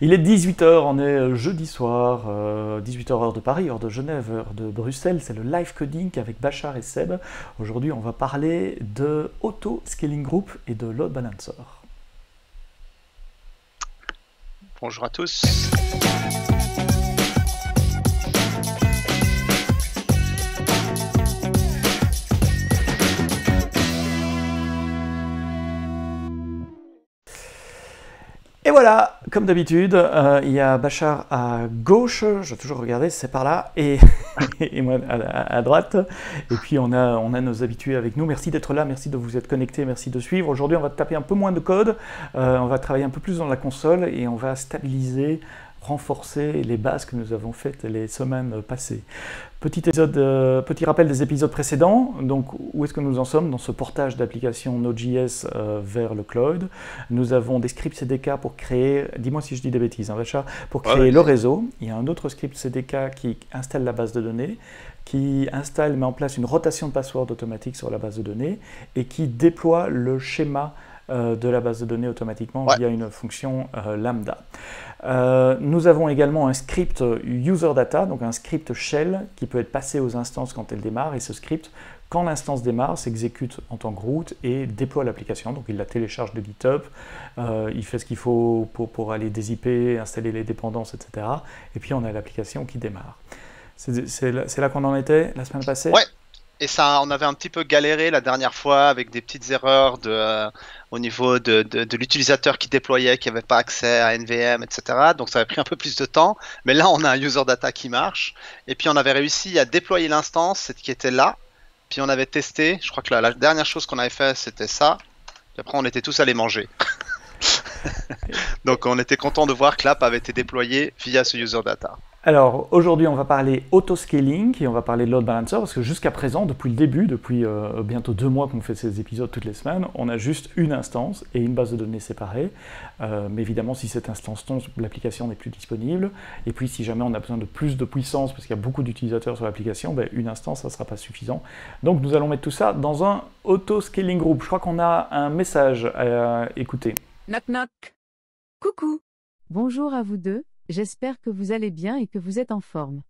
Il est 18 h, on est jeudi soir, 18 h heure de Paris, heure de Genève, heure de Bruxelles, c'est le live coding avec Bachar et Seb. Aujourd'hui, on va parler de Auto Scaling Group et de Load Balancer. Bonjour à tous. Et voilà, comme d'habitude, il y a Bachar à gauche, je vais toujours regarder, c'est par là, et, et moi à droite. Et puis on a nos habitués avec nous. Merci d'être là, merci de vous être connectés, merci de suivre. Aujourd'hui, on va taper un peu moins de code, on va travailler un peu plus dans la console et on va stabiliser, renforcer les bases que nous avons faites les semaines passées. Petit rappel des épisodes précédents. Donc, où est-ce que nous en sommes dans ce portage d'application Node.js vers le cloud? Nous avons des scripts CDK pour créer, dis-moi si je dis des bêtises, hein, Bachar, pour créer le réseau. Il y a un autre script CDK qui installe la base de données, qui met en place une rotation de password automatique sur la base de données et qui déploie le schéma de la base de données automatiquement via une fonction lambda. Nous avons également un script user data, donc un script shell qui peut être passé aux instances quand elles démarrent, et ce script, quand l'instance démarre, s'exécute en tant que root et déploie l'application. Donc il la télécharge de GitHub, il fait ce qu'il faut pour aller dézipper, installer les dépendances, etc. Et puis on a l'application qui démarre. C'est là qu'on en était la semaine passée? Ouais. Et ça, on avait un petit peu galéré la dernière fois avec des petites erreurs au niveau de l'utilisateur qui déployait, qui n'avait pas accès à NVM, etc. Donc ça avait pris un peu plus de temps. Mais là, on a un user data qui marche. Et puis on avait réussi à déployer l'instance qui était là. Puis on avait testé. Je crois que la dernière chose qu'on avait fait, c'était ça. Puis après, on était tous allés manger. Donc on était content de voir que l'app avait été déployée via ce user data. Alors aujourd'hui on va parler auto-scaling et on va parler de load balancer parce que jusqu'à présent, depuis le début, depuis bientôt 2 mois qu'on fait ces épisodes toutes les semaines, on a juste une instance et une base de données séparée. Mais évidemment si cette instance tombe, l'application n'est plus disponible. Et puis si jamais on a besoin de plus de puissance parce qu'il y a beaucoup d'utilisateurs sur l'application, ben, une instance ça ne sera pas suffisant. Donc nous allons mettre tout ça dans un auto-scaling group. Je crois qu'on a un message à écouter. Knock knock. Coucou. Bonjour à vous deux, j'espère que vous allez bien et que vous êtes en forme.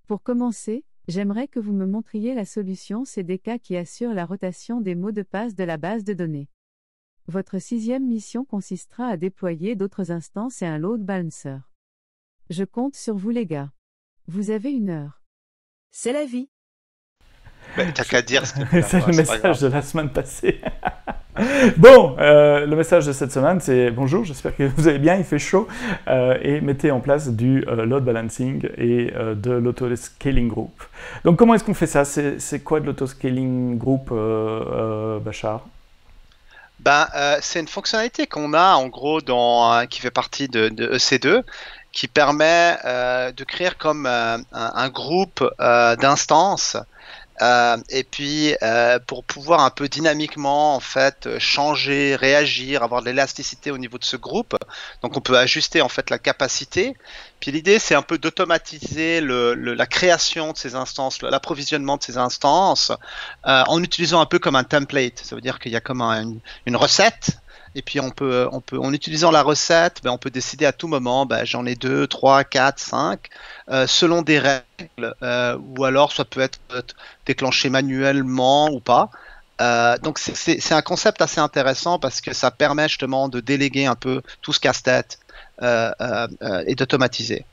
Pour commencer, j'aimerais que vous me montriez la solution CDK qui assure la rotation des mots de passe de la base de données. Votre 6e mission consistera à déployer d'autres instances et un load balancer. Je compte sur vous les gars. Vous avez 1 heure. C'est la vie. T'as qu'à dire ce que c'est le message de la semaine passée. Bon, le message de cette semaine, c'est bonjour, j'espère que vous allez bien, il fait chaud, et mettez en place du load balancing et de l'auto-scaling group. Donc, comment est-ce qu'on fait ça? C'est quoi de l'auto-scaling group, Bachar? C'est une fonctionnalité qu'on a en gros qui fait partie de EC2, qui permet de créer comme un groupe d'instances. Et puis pour pouvoir un peu dynamiquement en fait changer, réagir, avoir de l'élasticité au niveau de ce groupe. Donc on peut ajuster en fait la capacité. Puis l'idée c'est un peu d'automatiser la création de ces instances, l'approvisionnement de ces instances en utilisant un peu comme un template. Ça veut dire qu'il y a comme une recette. Et puis en utilisant la recette, on peut décider à tout moment, j'en ai 2, 3, 4, 5, selon des règles, ou alors ça peut être déclenché manuellement ou pas. Donc c'est un concept assez intéressant parce que ça permet justement de déléguer un peu tout ce casse-tête et d'automatiser.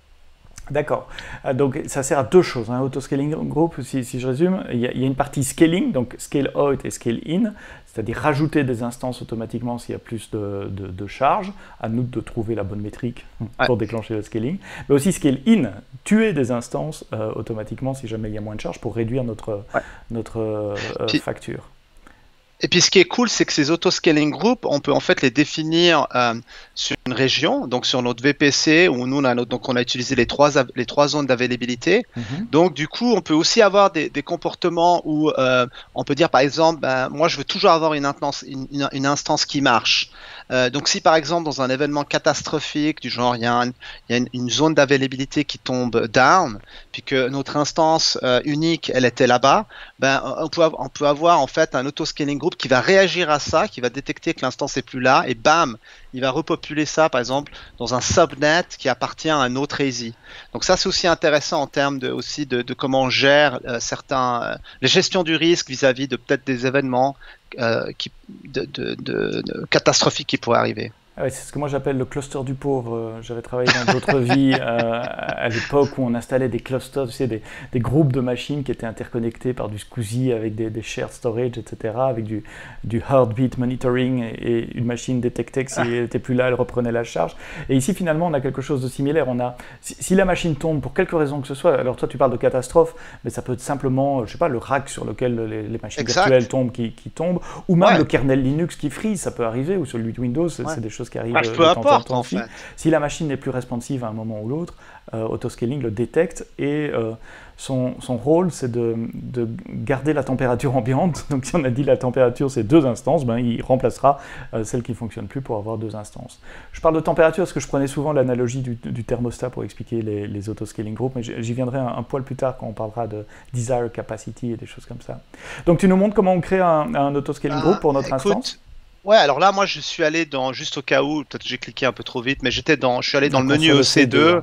D'accord. Donc ça sert à 2 choses. Hein. Auto-scaling group, si je résume, il y a une partie scaling, donc scale out et scale in, c'est-à-dire rajouter des instances automatiquement s'il y a plus de charges. À nous de trouver la bonne métrique pour déclencher le scaling. Mais aussi scale in, tuer des instances automatiquement si jamais il y a moins de charges pour réduire notre facture. Et puis ce qui est cool, c'est que ces auto-scaling groups, on peut en fait les définir sur une région, donc sur notre VPC, où nous on a utilisé les trois zones d'availabilité. Donc du coup, on peut aussi avoir des comportements où on peut dire par exemple, moi je veux toujours avoir une instance qui marche. Donc si par exemple dans un événement catastrophique du genre il y a une zone d'availabilité qui tombe down, puis que notre instance unique elle était là-bas, ben on peut avoir en fait un auto-scaling group qui va réagir à ça, qui va détecter que l'instance est plus là et bam, il va repopuler ça par exemple dans un subnet qui appartient à un autre ASI. Donc ça c'est aussi intéressant en termes de comment on gère les gestions du risque vis-à-vis de peut-être des événements catastrophiques qui pourraient arriver. Ah ouais, c'est ce que moi j'appelle le cluster du pauvre. J'avais travaillé dans d'autres vies à l'époque où on installait des clusters, tu sais, des groupes de machines qui étaient interconnectés par du SCSI avec des shared storage, etc., avec du heartbeat monitoring et une machine détectait que s'il n'était plus là, elle reprenait la charge. Et ici finalement on a quelque chose de similaire. Si la machine tombe pour quelque raison que ce soit, alors toi tu parles de catastrophe, mais ça peut être simplement, je sais pas, le rack sur lequel les machines virtuelles tombent qui tombent, ou même le kernel Linux qui freeze, ça peut arriver, ou celui de Windows, c'est des choses qui arrivent peu importe en fait. Si la machine n'est plus responsive à un moment ou l'autre, Autoscaling le détecte et son rôle c'est de garder la température ambiante. Donc si on a dit la température c'est 2 instances, ben, il remplacera celle qui ne fonctionne plus pour avoir 2 instances. Je parle de température parce que je prenais souvent l'analogie du thermostat pour expliquer les Autoscaling groups, mais j'y viendrai un poil plus tard quand on parlera de desire capacity et des choses comme ça. Donc tu nous montres comment on crée un Autoscaling group pour notre instance. Ouais, alors là, moi, je suis allé juste au cas où, peut-être que j'ai cliqué un peu trop vite, mais je suis allé dans le menu EC2.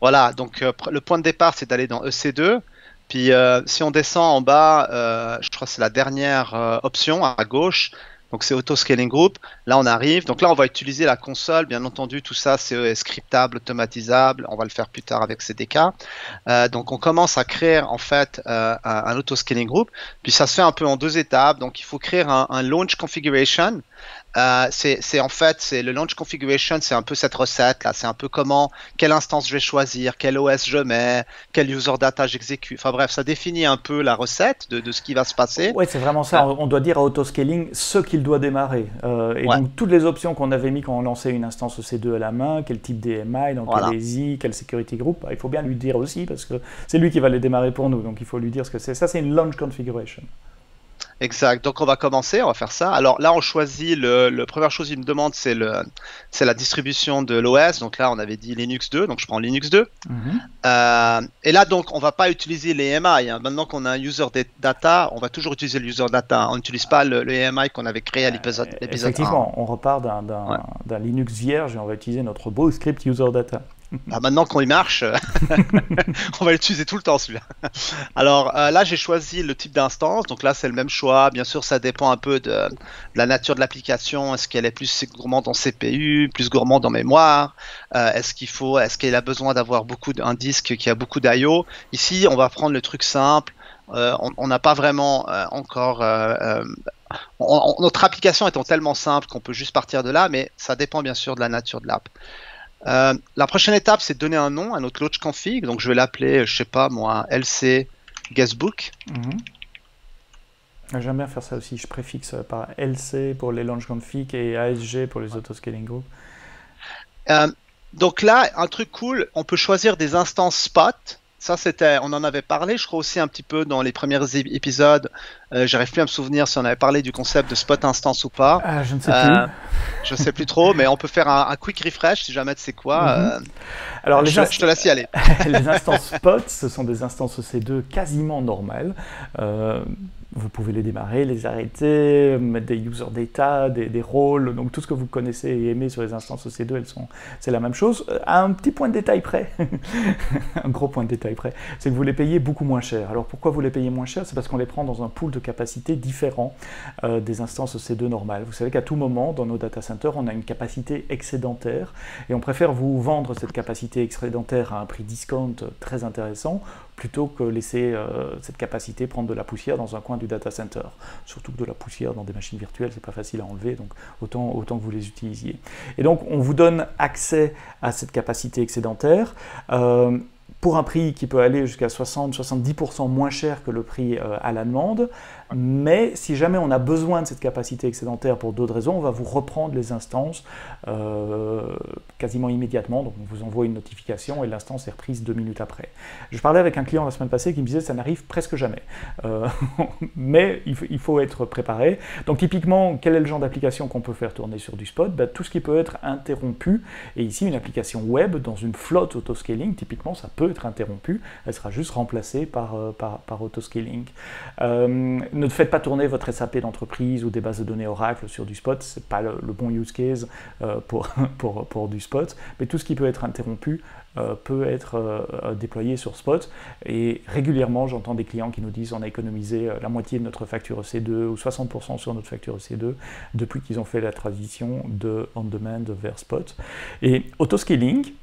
Voilà, donc le point de départ, c'est d'aller dans EC2. Puis si on descend en bas, je crois que c'est la dernière option à gauche. Donc c'est Autoscaling Group. Là, on arrive. Donc là, on va utiliser la console. Bien entendu, tout ça, c'est scriptable, automatisable. On va le faire plus tard avec CDK. Donc on commence à créer en fait un Autoscaling Group. Puis ça se fait un peu en 2 étapes. Donc il faut créer un launch configuration. C'est le launch configuration, c'est un peu cette recette là, c'est un peu quelle instance je vais choisir, quel OS je mets, quel user data j'exécute. Enfin bref, ça définit un peu la recette de ce qui va se passer. Oui, c'est vraiment ça. On doit dire à Autoscaling ce qu'il doit démarrer. Donc toutes les options qu'on avait mis quand on lançait une instance EC2 à la main, quel type DMI, donc quel ASI, quel security group, il faut bien lui dire aussi parce que c'est lui qui va les démarrer pour nous. Donc il faut lui dire ce que c'est. Ça, c'est une launch configuration. Exact. Donc on va faire ça. Alors là, on choisit la première chose qu'il me demande, c'est la distribution de l'OS. Donc là, on avait dit Linux 2, donc je prends Linux 2. Et là, donc, on va pas utiliser les EMI. Maintenant qu'on a un user data, on va toujours utiliser le user data. On n'utilise pas le EMI qu'on avait créé à l'épisode 1. Effectivement, on repart d'un Linux vierge et on va utiliser notre beau script user data. Maintenant qu'on y marche, on va l'utiliser tout le temps celui-là. Alors là, j'ai choisi le type d'instance. Donc là, c'est le même choix. Bien sûr, ça dépend un peu de la nature de l'application. Est-ce qu'elle est plus gourmande en CPU, plus gourmande en mémoire? Est-ce qu'il a besoin d'avoir un disque qui a beaucoup d'IO? Ici, on va prendre le truc simple. On n'a pas vraiment encore... notre application étant tellement simple qu'on peut juste partir de là, mais ça dépend bien sûr de la nature de l'app. La prochaine étape, c'est de donner un nom à notre launch config. Donc, je vais l'appeler, je sais pas moi, LC Guestbook. J'aime bien faire ça aussi. Je préfixe par LC pour les launch config et ASG pour les autoscaling groups. Donc là, un truc cool, on peut choisir des instances spot. Ça, on en avait parlé, je crois aussi un petit peu dans les premiers épisodes. J'arrive plus à me souvenir si on avait parlé du concept de spot instance ou pas. Je ne sais plus. Je sais plus trop, mais on peut faire un quick refresh si jamais tu sais quoi. Alors, je te laisse y aller. Les instances spot, ce sont des instances EC2 quasiment normales. Vous pouvez les démarrer, les arrêter, mettre des user data, des rôles, donc tout ce que vous connaissez et aimez sur les instances EC2, c'est la même chose. À un petit point de détail près, un gros point de détail près, c'est que vous les payez beaucoup moins cher. Alors pourquoi vous les payez moins cher? C'est parce qu'on les prend dans un pool de capacité différent des instances EC2 normales. Vous savez qu'à tout moment, dans nos data centers, on a une capacité excédentaire et on préfère vous vendre cette capacité excédentaire à un prix discount très intéressant plutôt que laisser cette capacité prendre de la poussière dans un coin du data center. Surtout que de la poussière dans des machines virtuelles, c'est pas facile à enlever, donc autant que vous les utilisiez. Et donc, on vous donne accès à cette capacité excédentaire pour un prix qui peut aller jusqu'à 60-70% moins cher que le prix à la demande. Mais si jamais on a besoin de cette capacité excédentaire pour d'autres raisons, on va vous reprendre les instances quasiment immédiatement, donc on vous envoie une notification et l'instance est reprise 2 minutes après. Je parlais avec un client la semaine passée qui me disait que ça n'arrive presque jamais, mais il faut être préparé. Donc typiquement, quel est le genre d'application qu'on peut faire tourner sur du Spot? Tout ce qui peut être interrompu, et ici une application web dans une flotte autoscaling, typiquement ça peut être interrompu, elle sera juste remplacée par autoscaling. Ne faites pas tourner votre SAP d'entreprise ou des bases de données Oracle sur du Spot, c'est pas le bon use case pour du Spot, mais tout ce qui peut être interrompu peut être déployé sur Spot. Et régulièrement, j'entends des clients qui nous disent on a économisé la moitié de notre facture EC2 ou 60% sur notre facture EC2 depuis qu'ils ont fait la transition de on-demand vers Spot. Et autoscaling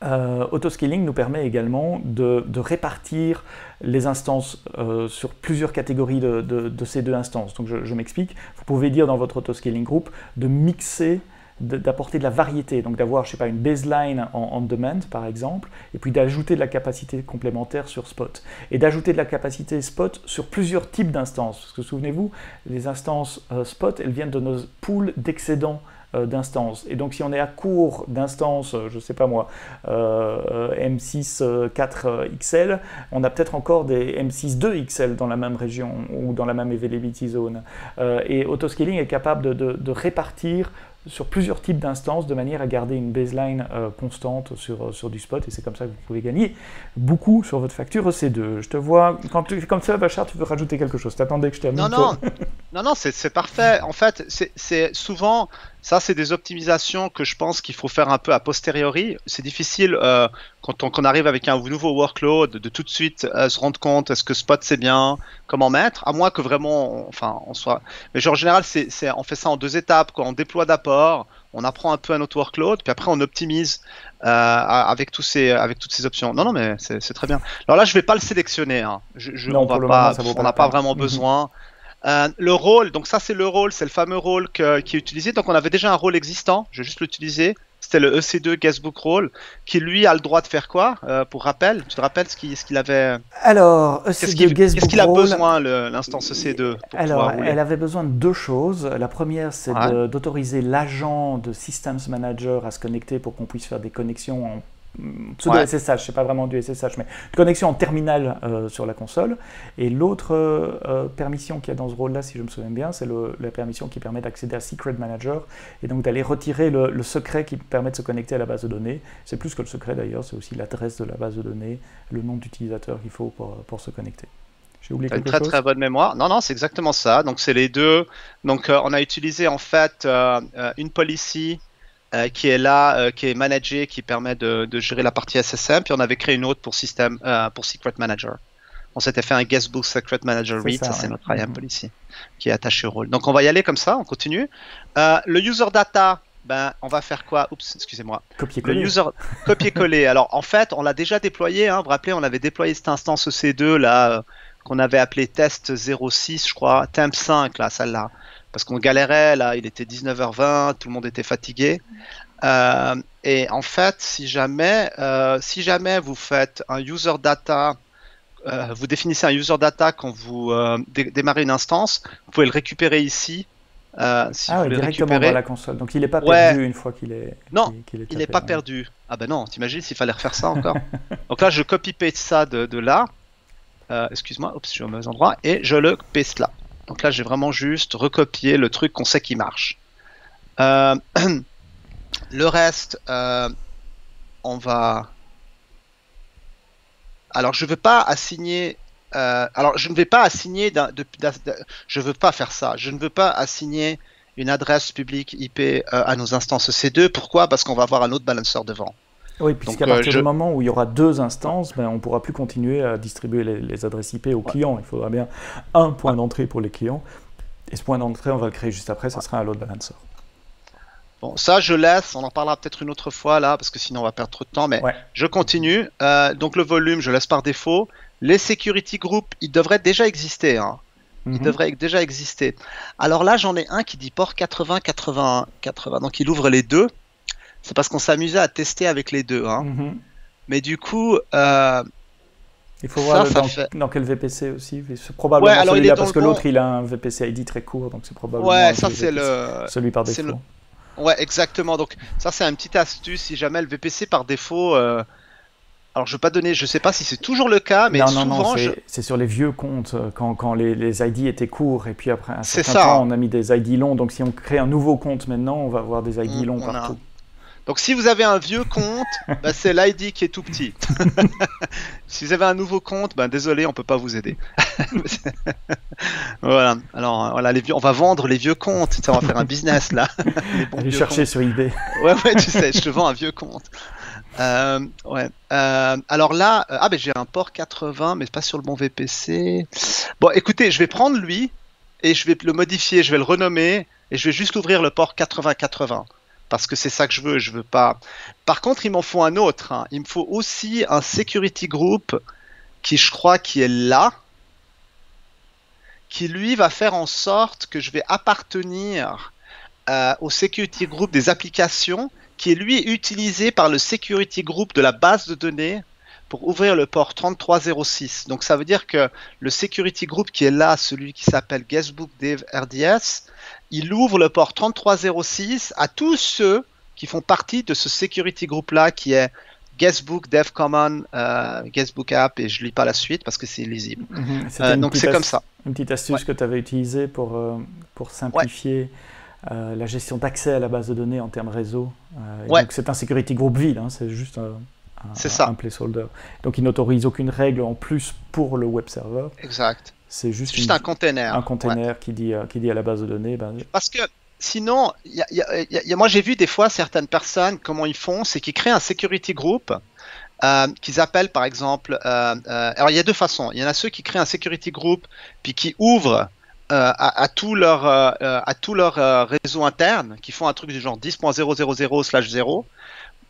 nous permet également de répartir les instances sur plusieurs catégories de ces deux instances. Donc je m'explique, vous pouvez dire dans votre autoscaling group de mixer, d'apporter de la variété, donc d'avoir, je sais pas, une baseline en on-demand par exemple, et puis d'ajouter de la capacité complémentaire sur Spot, et d'ajouter de la capacité Spot sur plusieurs types d'instances, parce que souvenez-vous, les instances Spot, elles viennent de nos pools d'excédents d'instances. Et donc si on est à court d'instances, je ne sais pas moi, M6 4XL, on a peut-être encore des M6 2XL dans la même région ou dans la même availability zone. Et autoscaling est capable de répartir sur plusieurs types d'instances de manière à garder une baseline constante sur du Spot, et c'est comme ça que vous pouvez gagner beaucoup sur votre facture EC2. Je te vois, quand tu fais comme ça, Bachar, tu veux rajouter quelque chose? T'attendais que je termine? Non, c'est parfait. En fait, c'est souvent, ça c'est des optimisations que je pense qu'il faut faire un peu a posteriori. C'est difficile quand on arrive avec un nouveau workload de tout de suite se rendre compte est-ce que Spot c'est bien, comment mettre, à moins que vraiment, on soit. Mais genre, en général, on fait ça en 2 étapes, quoi. On déploie d'abord, on apprend un peu à notre workload, puis après on optimise avec toutes ces options. Non, mais c'est très bien. Alors là, je vais pas le sélectionner. Hein. On n'a pas vraiment besoin. Le rôle, donc ça c'est le rôle, c'est le fameux rôle qui est utilisé. Donc on avait déjà un rôle existant, je vais juste l'utiliser. C'était le EC2 Guestbook Role, qui lui a le droit de faire quoi? Pour rappel, tu te rappelles ce qu'il avait? Alors, qu'est-ce qu'il a besoin, l'instance EC2 Alors, elle avait besoin de 2 choses. La première, c'est d'autoriser l'agent de Systems Manager à se connecter pour qu'on puisse faire des connexions en pseudo SSH, c'est pas vraiment du SSH, mais une connexion en terminal sur la console. Et l'autre permission qu'il y a dans ce rôle-là, si je me souviens bien, c'est la permission qui permet d'accéder à Secret Manager et donc d'aller retirer le secret qui permet de se connecter à la base de données. C'est plus que le secret d'ailleurs, c'est aussi l'adresse de la base de données, le nom d'utilisateur qu'il faut pour se connecter. J'ai oublié quelque chose? Très bonne mémoire. Non, c'est exactement ça. Donc c'est les deux. Donc on a utilisé en fait une policy qui est là, qui est managée, qui permet de gérer la partie SSM, puis on avait créé une autre pour Secret Manager. On s'était fait un Guestbook Secret Manager Read, ça c'est notre IAM policy qui est attaché au rôle. Donc on va y aller comme ça, on continue. Le user data, on va faire quoi? Oups, excusez-moi. Copier-coller. Copier-coller. Alors en fait, on l'a déjà déployé, hein, vous vous rappelez, on avait déployé cette instance EC2 là, qu'on avait appelé test 06, je crois, temp 5 là, celle-là. Parce qu'on galérait, là, il était 19h20, tout le monde était fatigué. Et en fait, si jamais vous faites un user data, vous définissez un user data quand vous démarrez une instance, vous pouvez le récupérer ici. Si vous voulez directement dans la console. Donc il n'est pas perdu une fois qu'il est. Non, il n'est pas perdu. Ah ben non, t'imagines s'il fallait refaire ça encore. Donc là, je copy-paste ça de là. Excuse-moi, je suis au mauvais endroit. Et je le paste là. Donc là, j'ai vraiment juste recopié le truc qu'on sait qui marche. Le reste, on va... Alors, je ne veux pas assigner... je veux pas faire ça. Je ne veux pas assigner une adresse publique IP à nos instances EC2. Pourquoi? Parce qu'on va avoir un autre balancer devant. Oui, puisqu'à partir du moment où il y aura 2 instances, on ne pourra plus continuer à distribuer les adresses IP aux clients. Il faudra bien un point d'entrée pour les clients. Et ce point d'entrée, on va le créer juste après, ça sera un load balancer. Bon, ça je laisse, on en parlera peut-être une autre fois là, parce que sinon on va perdre trop de temps, mais je continue. Donc le volume, je laisse par défaut. Les security groups, ils devraient déjà exister. Hein. Ils devraient déjà exister. Alors là, j'en ai un qui dit port 80, 81, 80. Donc il ouvre les deux. C'est parce qu'on s'amusait à tester avec les deux. Hein. Mais du coup... il faut voir dans quel VPC aussi. C'est probablement celui-là, parce que l'autre, il a un VPC ID très court, donc c'est probablement ça c'est celui par défaut. Ouais, exactement. Donc ça, c'est une petite astuce. Si jamais le VPC par défaut, alors je vais pas donner, je sais pas si c'est toujours le cas, mais Non, souvent, c'est sur les vieux comptes, quand les ID étaient courts, et puis après un c'est certain ça. temps, Hein. on a mis des ID longs. Donc si on crée un nouveau compte maintenant, on va avoir des ID longs On a. partout. Donc si vous avez un vieux compte, bah, c'est l'ID qui est tout petit. Si vous avez un nouveau compte, ben désolé, on peut pas vous aider. Voilà. Alors voilà, on va vendre les vieux comptes. Tu sais, on va faire un business là. Les bons Allez vieux chercher comptes. sur eBay. Ouais, tu sais, je te vends un vieux compte. Ouais. Alors là, ben j'ai un port 80, mais pas sur le bon VPC. Bon, écoutez, je vais prendre lui et je vais le modifier, je vais le renommer et je vais juste ouvrir le port 80-80 parce que c'est ça que je veux. Je veux pas. Par contre, il m'en faut un autre. Hein. Il me faut aussi un security group qui, je crois, qui est là, qui lui va faire en sorte que je vais appartenir au security group des applications qui est lui utilisé par le security group de la base de données pour ouvrir le port 3306. Donc ça veut dire que le security group qui est là, celui qui s'appelle Guestbook Dev RDS, il ouvre le port 3306 à tous ceux qui font partie de ce security group là qui est Guestbook Dev Common, Guestbook App, et je lis pas la suite parce que c'est illisible. Donc c'est comme ça. Une petite astuce que tu avais utilisée pour simplifier la gestion d'accès à la base de données en termes réseau. Donc c'est un security group vide, hein, c'est juste un placeholder. Donc il n'autorise aucune règle en plus pour le web server. Exact. C'est juste un container. Un container qui dit à la base de données. Parce que sinon, moi j'ai vu des fois certaines personnes, comment ils font, c'est qu'ils créent un security group qu'ils appellent par exemple. Alors il y a deux façons. Il y en a ceux qui créent un security group puis qui ouvrent à tout leur réseau interne, qui font un truc du genre 10.000/0.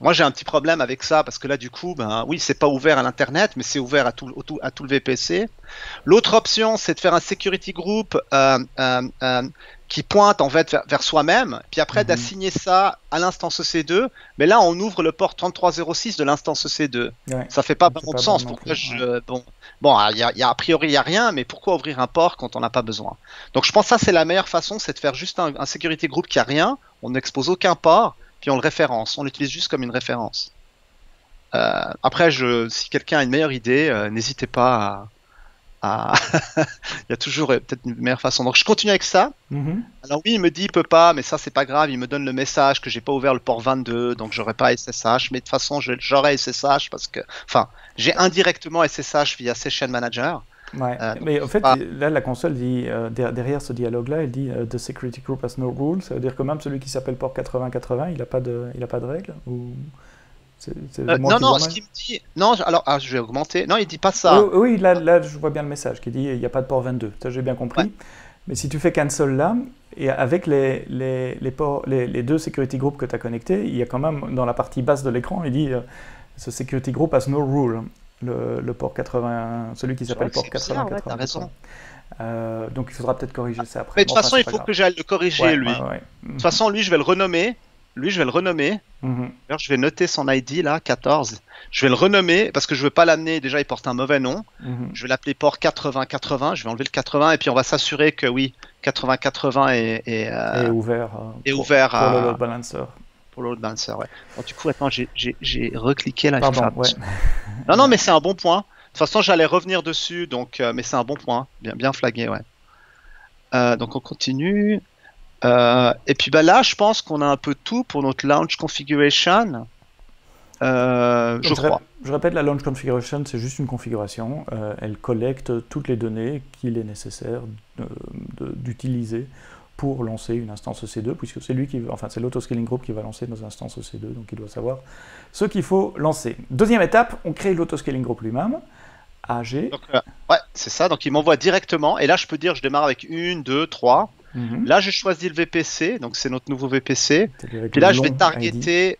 Moi j'ai un petit problème avec ça parce que là du coup, oui, c'est pas ouvert à l'internet, mais c'est ouvert à tout le VPC. L'autre option, c'est de faire un security group qui pointe en fait vers soi-même, puis après d'assigner ça à l'instance EC2. Mais là, on ouvre le port 3306 de l'instance EC2. Ouais, ça fait pas vraiment de sens. Pourquoi a priori il y a rien, mais pourquoi ouvrir un port quand on n'a pas besoin? Donc je pense que ça c'est la meilleure façon, c'est de faire juste un security group qui a rien, on n'expose aucun port, puis on le référence, on l'utilise juste comme une référence. Après, si quelqu'un a une meilleure idée, n'hésitez pas il y a toujours peut-être une meilleure façon. Donc je continue avec ça. Alors oui, il me dit il peut pas, mais ça c'est pas grave. Il me donne le message que j'ai pas ouvert le port 22, donc j'aurai pas SSH. Mais de toute façon, j'aurai SSH parce que, j'ai indirectement SSH via Session Manager. Ouais. Mais en fait, là, la console dit derrière ce dialogue-là, elle dit The security group has no rules. Ça veut dire que même celui qui s'appelle port 8080, il a pas de règles ou... non, ce qu'il me dit. Non, alors je vais augmenter. Non, il dit pas ça. Oui, là, je vois bien le message qui dit il n'y a pas de port 22. Ça, j'ai bien compris. Ouais. Mais si tu fais cancel là, et avec les deux security groups que tu as connectés, il y a quand même dans la partie basse de l'écran, il dit ce security group has no rule. Le port 80, celui qui s'appelle port 80. Ouais, t'as raison. Donc il faudra peut-être corriger ça après. Mais de toute façon, il faut que j'aille le corriger, lui. De toute façon, lui, je vais le renommer. Alors, je vais noter son ID là, 14. Je vais le renommer parce que je veux pas l'amener. Déjà, il porte un mauvais nom. Je vais l'appeler port 8080. Je vais enlever le 80 et puis on va s'assurer que oui, 8080 est ouvert. Pour le load balancer. Pour le load balancer, ouais. Bon, du coup, attends, j'ai recliqué là. Pardon, ouais. Non, mais c'est un bon point. De toute façon, j'allais revenir dessus, donc, mais c'est un bon point. Bien flagué, ouais. Donc, on continue. Et puis là, je pense qu'on a un peu tout pour notre launch configuration. Je crois. Je répète, la launch configuration, c'est juste une configuration. Elle collecte toutes les données qu'il est nécessaire d'utiliser pour lancer une instance EC2, puisque c'est c'est l'autoscaling group qui va lancer nos instances EC2, donc il doit savoir ce qu'il faut lancer. Deuxième étape, on crée l'autoscaling group lui-même. AG. Donc, ouais, c'est ça. Donc il m'envoie directement, et là je peux dire je démarre avec 1, 2, 3. Là, je choisis le VPC, donc c'est notre nouveau VPC. Puis là, je vais targeter. ID.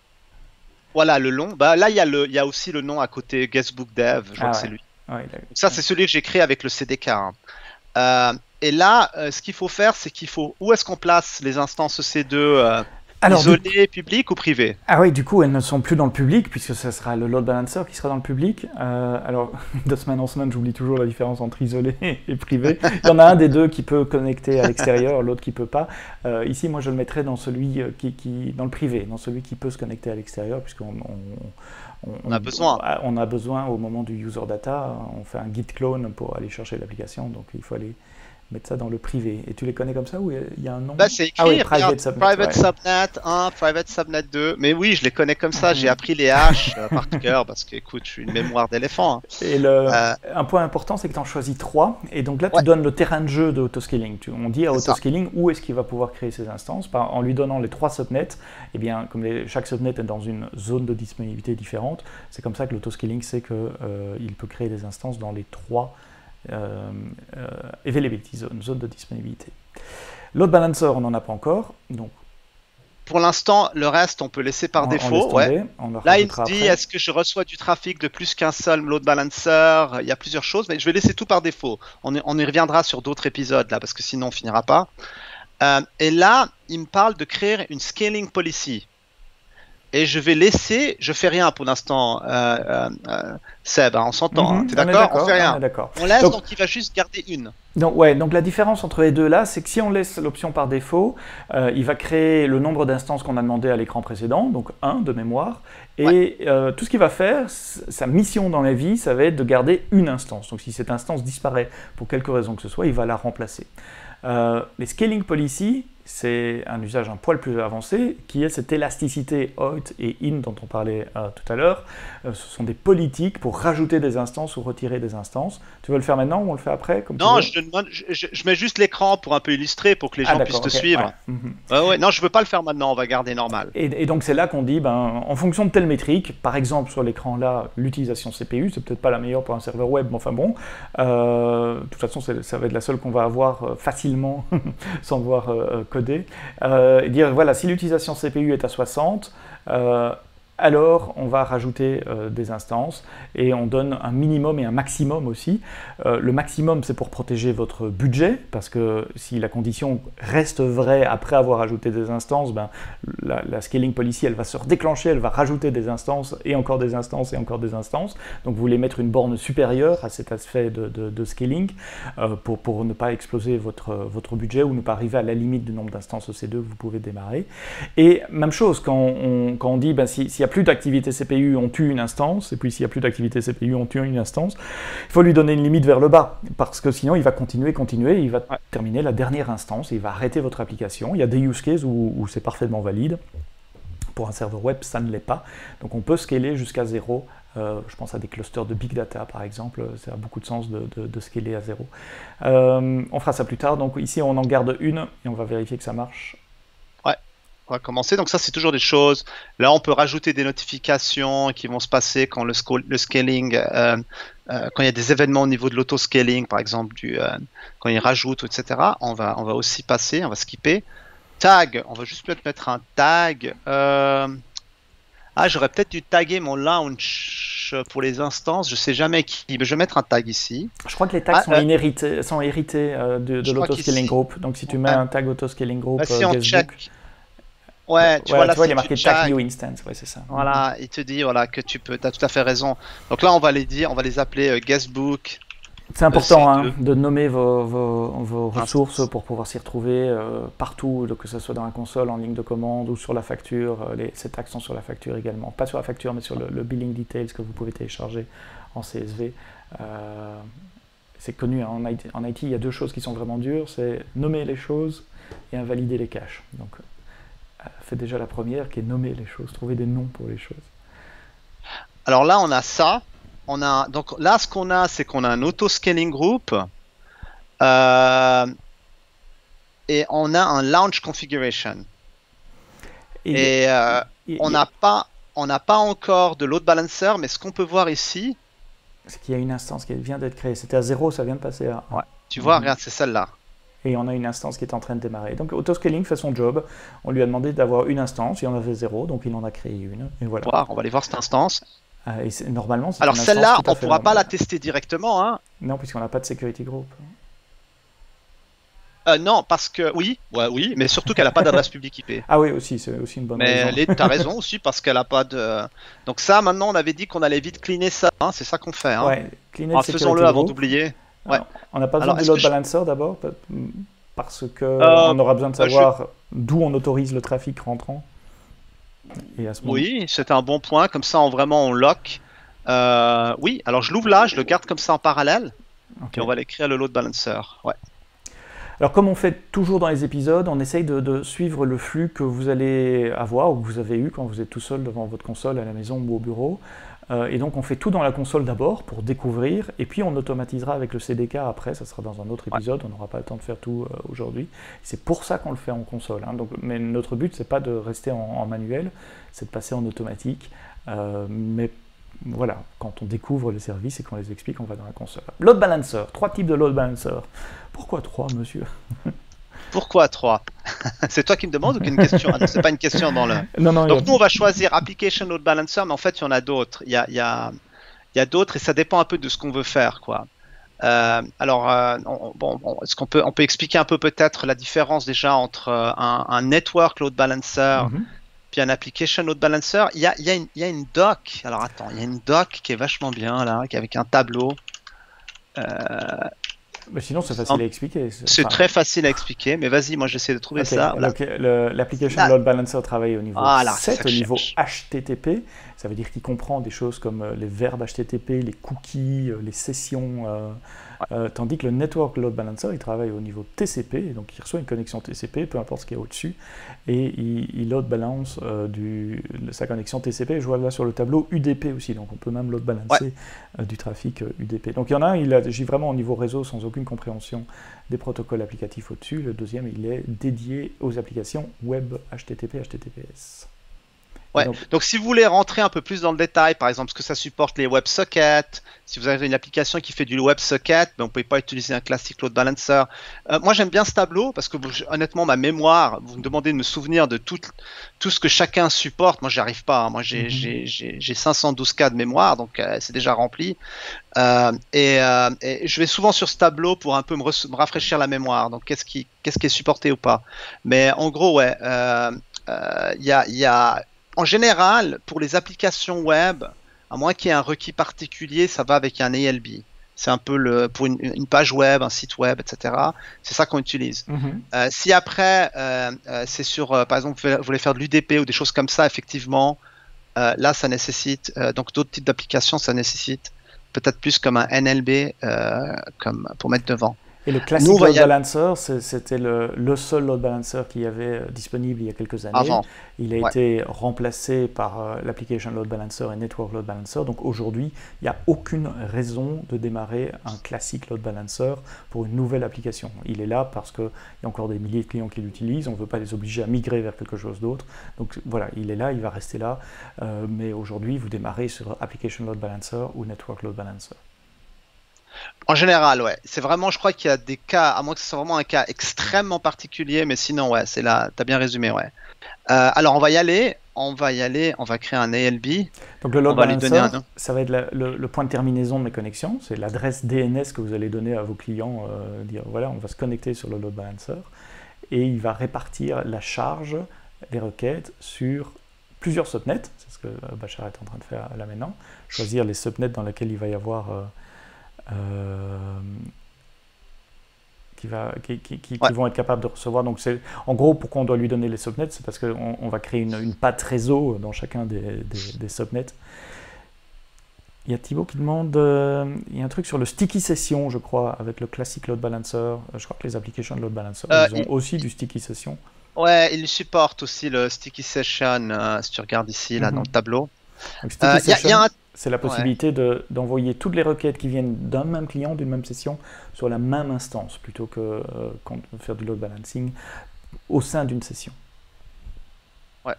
Voilà, le long. Là, il y a aussi le nom à côté, Guestbook Dev. Je crois que c'est lui. Ouais, donc ça, c'est celui que j'ai créé avec le CDK. Et là, ce qu'il faut faire, c'est où est-ce qu'on place les instances EC2 Alors, Isolé, public ou privé? Ah oui, du coup, elles ne sont plus dans le public, puisque ce sera le load balancer qui sera dans le public. Alors, de semaine en semaine, j'oublie toujours la différence entre isolé et privé. Il y en a un des deux qui peut connecter à l'extérieur, l'autre qui peut pas. Ici, moi, je le mettrais dans celui dans le privé, dans celui qui peut se connecter à l'extérieur, puisqu'on On a besoin. on a besoin au moment du user data. On fait un git clone pour aller chercher l'application, donc il faut aller mettre ça dans le privé. Et tu les connais comme ça ou il y a un nom? Bah, c'est écrit, Ah oui, regarde, private subnet. Private Ouais. Subnet 1, Private Subnet 2. Mais oui, je les connais comme ça. J'ai appris les hash par cœur parce que, écoute, je suis une mémoire d'éléphant. Hein. Et un point important, c'est que tu en choisis 3. Et donc là, tu Ouais. donnes le terrain de jeu de autoscaling. On dit à C'est ça. autoscaling où est-ce qu'il va pouvoir créer ses instances. En lui donnant les 3 subnets, eh bien, comme chaque subnet est dans une zone de disponibilité différente, c'est comme ça que l'autoscaling sait qu'il peut créer des instances dans les 3 availability zones, zone de disponibilité. Load balancer, on n'en a pas encore. Donc, Pour l'instant, le reste, on peut laisser par on défaut. laisse tomber, on le Là, il rajoutera me dit, après. est-ce que je reçois du trafic de plus qu'un seul load balancer? Il y a plusieurs choses, mais je vais laisser tout par défaut. On y reviendra sur d'autres épisodes, là, parce que sinon, on finira pas. Et là, il me parle de créer une scaling policy. Et je vais laisser, je fais rien pour l'instant, Seb, hein, on s'entend, hein, t'es d'accord? On fait On rien. est d'accord. On laisse, donc il va juste garder une. Donc la différence entre les deux là, c'est que si on laisse l'option par défaut, il va créer le nombre d'instances qu'on a demandé à l'écran précédent, donc 1 de mémoire, et tout ce qu'il va faire, sa mission dans la vie, ça va être de garder une instance. Donc si cette instance disparaît pour quelque raison que ce soit, il va la remplacer. Les scaling policy, c'est un usage un poil plus avancé, qui est cette élasticité out et in dont on parlait tout à l'heure. Ce sont des politiques pour rajouter des instances ou retirer des instances. Tu veux le faire maintenant ou on le fait après comme Non, tu veux? je mets juste l'écran pour un peu illustrer, pour que les gens puissent te suivre. Ouais. Ouais, non, je veux pas le faire maintenant, on va garder normal. Et donc c'est là qu'on dit, en fonction de telle métrique, par exemple sur l'écran là, l'utilisation CPU, c'est peut-être pas la meilleure pour un serveur web, mais enfin bon, de toute façon ça va être la seule qu'on va avoir facilement sans devoir coder. Et dire voilà, si l'utilisation CPU est à 60, alors on va rajouter des instances et on donne un minimum et un maximum aussi. Le maximum, c'est pour protéger votre budget, parce que si la condition reste vraie après avoir ajouté des instances, la scaling policy, elle va se redéclencher, elle va rajouter des instances et encore des instances et encore des instances. Donc vous voulez mettre une borne supérieure à cet aspect de scaling pour ne pas exploser votre budget ou ne pas arriver à la limite du nombre d'instances EC2 que vous pouvez démarrer. Et même chose, quand on dit s'il n'y a plus d'activité CPU, on tue une instance, et puis s'il n'y a plus d'activité CPU, on tue une instance, il faut lui donner une limite vers le bas, parce que sinon il va continuer, il va terminer la dernière instance, et il va arrêter votre application. Il y a des use cases où c'est parfaitement valide. Pour un serveur web, ça ne l'est pas. Donc on peut scaler jusqu'à 0. Je pense à des clusters de big data, par exemple. Ça a beaucoup de sens de scaler à 0. On fera ça plus tard. Donc ici, on en garde une, et on va vérifier que ça marche. On va commencer. Donc ça, c'est toujours des choses. Là, on peut rajouter des notifications qui vont se passer quand le scaling, quand il y a des événements au niveau de l'autoscaling, par exemple, quand il rajoute, etc. On va aussi passer, on va skipper. Tag, on va juste peut-être mettre un tag. J'aurais peut-être dû taguer mon launch pour les instances. Je sais jamais qui. Mais je vais mettre un tag ici. Je crois que les tags sont hérités de l'autoscaling group. Donc si tu mets un tag autoscaling group, si on guestbook, check. Ouais, tu vois, là, il est marqué tag new instance, ouais, c'est ça. Voilà, il te dit que tu as tout à fait raison. Donc là, on va les appeler guestbook. C'est important de nommer vos ressources pour pouvoir s'y retrouver partout, que ce soit dans la console, en ligne de commande ou sur la facture. Ces tags sont sur la facture également. Pas sur la facture, mais sur le billing details que vous pouvez télécharger en CSV. C'est connu, en IT, il y a deux choses qui sont vraiment dures, c'est nommer les choses et invalider les caches. Donc, faites déjà la première, qui est nommer les choses, trouver des noms pour les choses. Alors là, on a ça. Donc là, ce qu'on a, c'est qu'on a un auto-scaling group et on a un launch configuration. Et on n'a pas encore de load balancer, mais ce qu'on peut voir ici, c'est qu'il y a une instance qui vient d'être créée. C'était à 0, ça vient de passer à 1. Ouais. Tu vois, regarde, c'est celle-là. Et on a une instance qui est en train de démarrer. Donc autoscaling fait son job. On lui a demandé d'avoir une instance, il en avait 0, donc il en a créé une. Et voilà. On va aller voir cette instance. Et normalement, c'est alors celle-là, on ne pourra pas la tester directement. Hein. Non, puisqu'on n'a pas de security group. Non, parce que oui, ouais, oui, mais surtout qu'elle n'a pas d'adresse publique IP. Ah oui, aussi, c'est aussi une bonne Mais raison. t'as raison aussi parce qu'elle a pas de. Donc ça, maintenant, on avait dit qu'on allait vite cleaner ça. Hein, c'est ça qu'on fait. Hein. Ouais, Cleanet Ah, Security faisons-le avant Group. d'oublier. Ouais. On n'a pas besoin Alors, du est-ce load que je... balancer d'abord, parce que Euh, on aura besoin de bah, savoir d'où on autorise le trafic rentrant. Et à ce moment. Oui, c'est un bon point. Comme ça, on lock. Oui, alors je l'ouvre là, je le garde comme ça en parallèle. Ok. Puis on va l'écrire le load balancer. Ouais. Alors, comme on fait toujours dans les épisodes, on essaye de suivre le flux que vous allez avoir ou que vous avez eu quand vous êtes tout seul devant votre console à la maison ou au bureau. Et donc, on fait tout dans la console d'abord pour découvrir, et puis on automatisera avec le CDK après. Ça sera dans un autre épisode. On n'aura pas le temps de faire tout aujourd'hui. C'est pour ça qu'on le fait en console. Hein. Donc, mais notre but, c'est pas de rester en manuel, c'est de passer en automatique. Mais voilà, quand on découvre les services et qu'on les explique, on va dans la console. Load balancer, 3 types de load balancer. Pourquoi 3, monsieur? Pourquoi 3? C'est toi qui me demandes ou une question? Ah non, c'est pas une question dans le. Non, non, Donc nous, on va choisir Application Load Balancer, mais en fait, il y en a d'autres. Il y a d'autres et ça dépend un peu de ce qu'on veut faire, quoi. Est-ce on peut expliquer un peu peut-être la différence déjà entre un Network Load Balancer puis un Application Load Balancer? Il y a une doc. Alors attends, il y a une doc qui est vachement bien là, avec un tableau. Mais sinon, c'est facile à expliquer. C'est très facile à expliquer, mais vas-y, moi j'essaie de trouver ça. Voilà. L'application Load Balancer travaille au niveau Voilà, 7, au niveau HTTP. Ça veut dire qu'il comprend des choses comme les verbes HTTP, les cookies, les sessions. Tandis que le Network Load Balancer, il travaille au niveau TCP, donc il reçoit une connexion TCP, peu importe ce qu'il y a au-dessus, et il load balance sa connexion TCP. Je vois là sur le tableau UDP aussi, donc on peut même load balancer du trafic UDP. Donc il y en a un, il agit vraiment au niveau réseau sans aucune compréhension des protocoles applicatifs au-dessus. Le deuxième, il est dédié aux applications web HTTP, HTTPS. Ouais. Donc si vous voulez rentrer un peu plus dans le détail, par exemple, ce que ça supporte les WebSockets, si vous avez une application qui fait du WebSocket, ben, on ne peut pas utiliser un classique load balancer. Moi j'aime bien ce tableau parce que honnêtement ma mémoire, vous me demandez de me souvenir de tout ce que chacun supporte. Moi j'y arrive pas. Hein. Moi j'ai 512K de mémoire, donc c'est déjà rempli. Et je vais souvent sur ce tableau pour un peu me rafraîchir la mémoire. Donc qu'est-ce qui est supporté ou pas. Mais en gros ouais, il y a en général, pour les applications web, à moins qu'il y ait un requis particulier, ça va avec un ALB. C'est un peu pour une page web, un site web, etc. C'est ça qu'on utilise. Si après, c'est sur, par exemple, vous voulez faire de l'UDP ou des choses comme ça, effectivement, là, ça nécessite, donc d'autres types d'applications, ça nécessite peut-être plus comme un NLB comme pour mettre devant. Et le classique load balancer, c'était le seul load balancer qu'il y avait disponible il y a quelques années. Avant. Il a été remplacé par l'application load balancer et network load balancer. Donc aujourd'hui, il n'y a aucune raison de démarrer un classique load balancer pour une nouvelle application. Il est là parce qu'il y a encore des milliers de clients qui l'utilisent. On ne veut pas les obliger à migrer vers quelque chose d'autre. Donc voilà, il est là, il va rester là. Mais aujourd'hui, vous démarrez sur application load balancer ou network load balancer. En général, ouais. C'est vraiment, je crois qu'il y a des cas, à moins que ce soit vraiment un cas extrêmement particulier, mais sinon, ouais, c'est là, t'as bien résumé, ouais. Alors, on va y aller, on va créer un ALB. Donc le load balancer, ça va être le point de terminaison de mes connexions, c'est l'adresse DNS que vous allez donner à vos clients, dire voilà, on va se connecter sur le load balancer, et il va répartir la charge des requêtes sur plusieurs subnets, c'est ce que Bachar est en train de faire là maintenant, choisir les subnets dans lesquels il va y avoir qui vont être capables de recevoir. Donc c'est en gros pourquoi on doit lui donner les subnets, c'est parce qu'on va créer une patte réseau dans chacun des subnets. Il y a Thibaut qui demande, il y a un truc sur le sticky session, je crois, avec le classic load balancer. Je crois que les applications load balancer, ils ont aussi du sticky session. Ouais, ils supportent aussi le sticky session, si tu regardes ici, là, dans le tableau. Donc, sticky session, c'est la possibilité d'envoyer toutes les requêtes qui viennent d'un même client, d'une même session, sur la même instance, plutôt que faire du load balancing au sein d'une session. Ouais.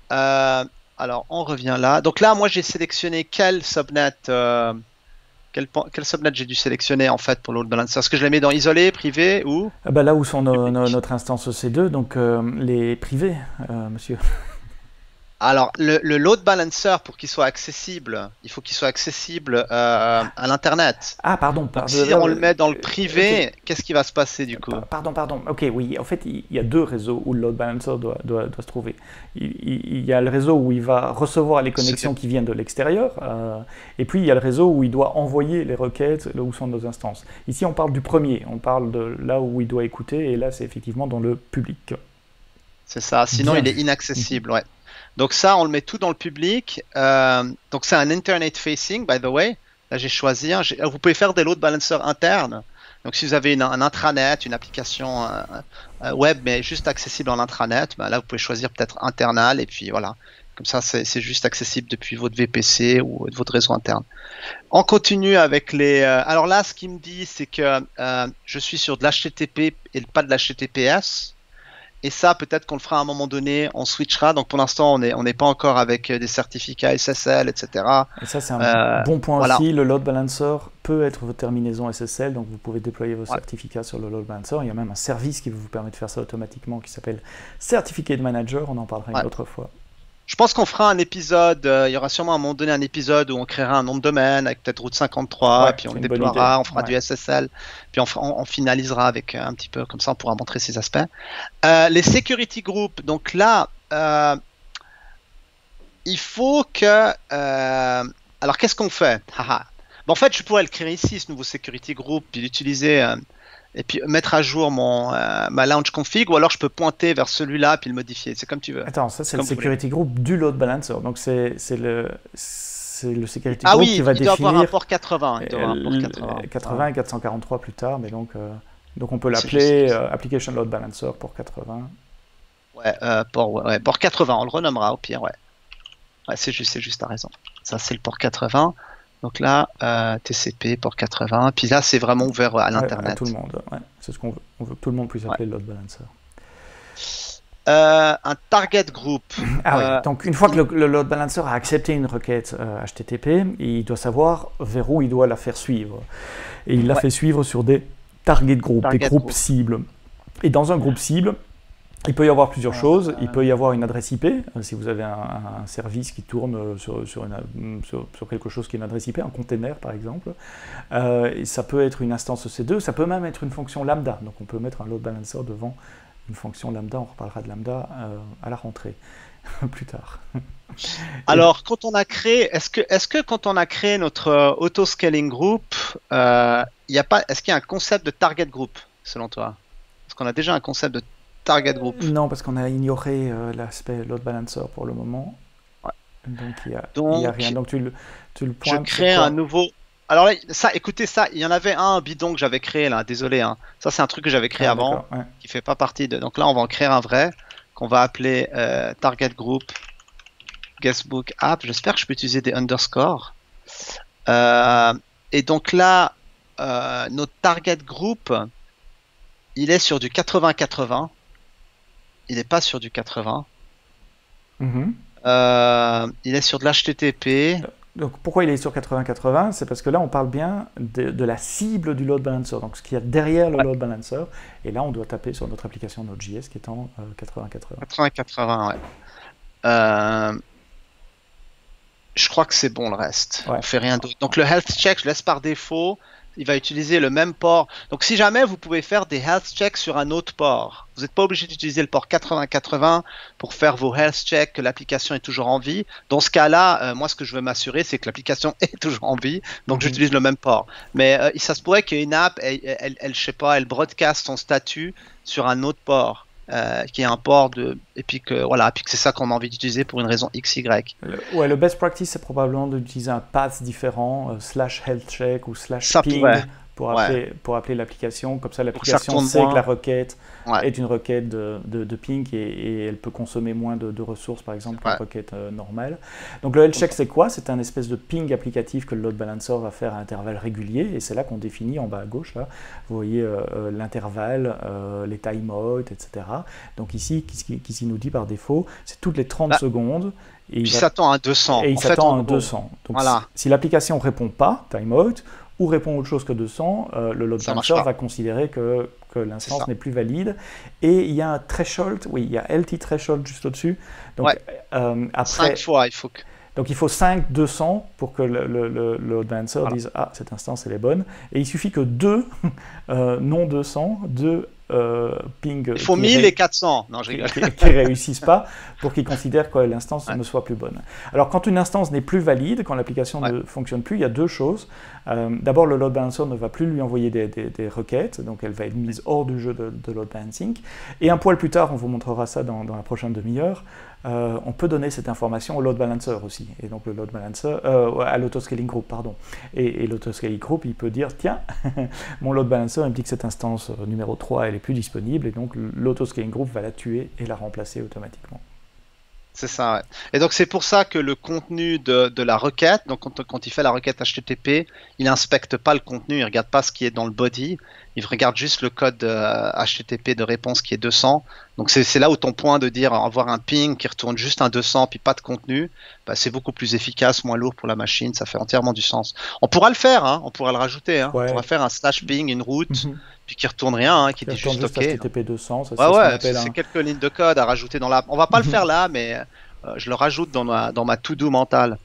Alors, on revient là. Donc là, moi, j'ai sélectionné quel subnet, quel subnet j'ai dû sélectionner, en fait, pour load balancer. Est-ce que je les mets dans isolé, privé, ou là où sont notre instance EC2, donc les privés, monsieur. Alors, le load balancer, pour qu'il soit accessible, il faut qu'il soit accessible à l'Internet. Ah, pardon, Donc, si on le met dans le privé, qu'est-ce qui va se passer du coup? Pardon. Ok, oui, en fait, il y a deux réseaux où le load balancer doit se trouver. Il y a le réseau où il va recevoir les connexions qui viennent de l'extérieur, et puis il y a le réseau où il doit envoyer les requêtes là où sont nos instances. Ici, on parle du premier, on parle de là où il doit écouter, et là, c'est effectivement dans le public. C'est ça, sinon Bien il est vu. inaccessible, ouais. Donc ça, on le met tout dans le public. Donc c'est un internet facing, by the way. Là, j'ai choisi un. Vous pouvez faire des load balancers internes. Donc si vous avez un intranet, une application web, mais juste accessible en intranet, ben là, vous pouvez choisir peut-être internal, et puis voilà. Comme ça, c'est juste accessible depuis votre VPC ou votre réseau interne. On continue avec les... alors là, ce qu'il me dit, c'est que je suis sur de l'HTTP et pas de l'HTTPS. Et ça, peut-être qu'on le fera à un moment donné, on switchera. Donc pour l'instant, on n'est pas encore avec des certificats SSL, etc. Et ça, c'est un bon point Voilà. aussi. Le load balancer peut être votre terminaison SSL, donc vous pouvez déployer vos certificats sur le load balancer. Il y a même un service qui vous permet de faire ça automatiquement qui s'appelle Certificate Manager. On en parlera une autre fois. Je pense qu'on fera un épisode, il y aura sûrement à un moment donné un épisode où on créera un nom de domaine avec peut-être route 53, puis on le déploiera, on fera du SSL, puis on finalisera avec un petit peu, comme ça on pourra montrer ces aspects. Les security groups, donc là, il faut que... alors qu'est-ce qu'on fait? Bon, en fait, je pourrais le créer ici, ce nouveau security group, puis l'utiliser... et puis mettre à jour ma launch config, ou alors je peux pointer vers celui-là puis le modifier. C'est comme tu veux. Attends, ça c'est le security group du load balancer. Donc c'est le security group qui va définir. Il doit avoir un port 80. Il doit avoir un port 80. 80 et 443 plus tard, mais donc on peut l'appeler application load balancer port 80. Port 80, on le renommera au pire, c'est juste, t'as raison. Ça c'est le port 80. Donc là, TCP, port 80, puis là, c'est vraiment ouvert à l'Internet. À tout le monde, c'est ce qu'on veut. On veut que tout le monde puisse appeler le load balancer. Un target group. Donc une fois que le load balancer a accepté une requête HTTP, il doit savoir vers où il doit la faire suivre. Et il la fait suivre sur des target groups, des groupes cibles. Et dans un groupe cible, il peut y avoir plusieurs choses. Il peut y avoir une adresse IP, si vous avez un service qui tourne sur quelque chose qui est une adresse IP, un container par exemple. Et ça peut être une instance EC2, ça peut même être une fonction lambda. Donc on peut mettre un load balancer devant une fonction lambda, on reparlera de lambda à la rentrée, plus tard. Alors, quand on a créé, est-ce que quand on a créé notre auto-scaling group, est-ce qu'il y a un concept de target group, selon toi? Est-ce qu'on a déjà un concept de target group? Non, parce qu'on a ignoré l'aspect load balancer pour le moment. Donc il n'y a rien. Donc tu le pointes. Je crée un nouveau. Alors là, écoutez ça, il y en avait un bidon que j'avais créé là, désolé. Ça c'est un truc que j'avais créé avant, qui fait pas partie de. Donc là, on va en créer un vrai qu'on va appeler target group guestbook app. J'espère que je peux utiliser des underscores. Et donc là, notre target group, il est sur du 80-80. Il n'est pas sur du 80. Il est sur de l'HTTP. Donc pourquoi il est sur 80-80? C'est parce que là on parle bien de la cible du load balancer, donc ce qu'il y a derrière le load balancer. Et là on doit taper sur notre application Node.js qui est en 80-80. 80-80, ouais. Je crois que c'est bon le reste. On fait rien d'autre. Donc le health check, je laisse par défaut. Il va utiliser le même port. Donc si jamais vous pouvez faire des health checks sur un autre port, vous n'êtes pas obligé d'utiliser le port 80-80 pour faire vos health checks, que l'application est toujours en vie. Dans ce cas-là, moi ce que je veux m'assurer, c'est que l'application est toujours en vie. Donc j'utilise le même port. Mais ça se pourrait qu'une app, je sais pas, elle broadcast son statut sur un autre port. Qui est un port et puis que c'est ça qu'on a envie d'utiliser pour une raison XY. Le best practice c'est probablement d'utiliser un path différent, /healthcheck ou /ping pour appeler l'application. Comme ça l'application sait que la requête est une requête de ping et elle peut consommer moins de ressources par exemple qu'une requête normale. Donc le health check c'est quoi? C'est un espèce de ping applicatif que le load balancer va faire à intervalles réguliers et c'est là qu'on définit en bas à gauche là, vous voyez l'intervalle, les timeouts, etc. Donc ici, qu'est-ce qu'il nous dit par défaut? C'est toutes les 30 secondes. Et il s'attend à 200. Et il s'attend à 200. Donc si l'application ne répond pas, timeout, ou répond autre chose que 200, le load balancer va considérer que que l'instance n'est plus valide. Et il y a un threshold, oui, il y a LT threshold juste au-dessus. Donc, après, 5 fois, il faut que... Donc il faut 5 200 pour que le load balancer dise « Ah, cette instance, elle est bonne ». Et il suffit que 2 non 200, 2 ping il faut 1000 et 400. Non, je rigole. Qui réussissent pas pour qu'il considère que l'instance ne soit plus bonne. Alors quand une instance n'est plus valide, quand l'application ne fonctionne plus, il y a deux choses. D'abord, le load balancer ne va plus lui envoyer des requêtes, donc elle va être mise hors du jeu de load balancing. Et un poil plus tard, on vous montrera ça dans la prochaine demi-heure, on peut donner cette information au load balancer aussi, et donc le load balancer, à l'autoscaling group, pardon. Et l'autoscaling group, il peut dire, tiens, mon load balancer, il me dit que cette instance numéro 3, elle est plus disponible, et donc l'autoscaling group va la tuer et la remplacer automatiquement. C'est ça, ouais. Et donc c'est pour ça que le contenu de la requête, donc quand il fait la requête HTTP, il inspecte pas le contenu, il regarde pas ce qui est dans le body, il regarde juste le code HTTP de réponse qui est 200. Donc c'est là où ton point de dire avoir un ping qui retourne juste un 200 puis pas de contenu, bah, c'est beaucoup plus efficace, moins lourd pour la machine, ça fait entièrement du sens. On pourra le faire, hein, on pourra le rajouter, hein. On pourra faire un slash ping, une route, puis qui retourne rien, hein, qui dit juste OK. HTTP 200, c'est quelques lignes de code à rajouter dans la. On va pas le faire là, mais je le rajoute dans ma to-do mentale.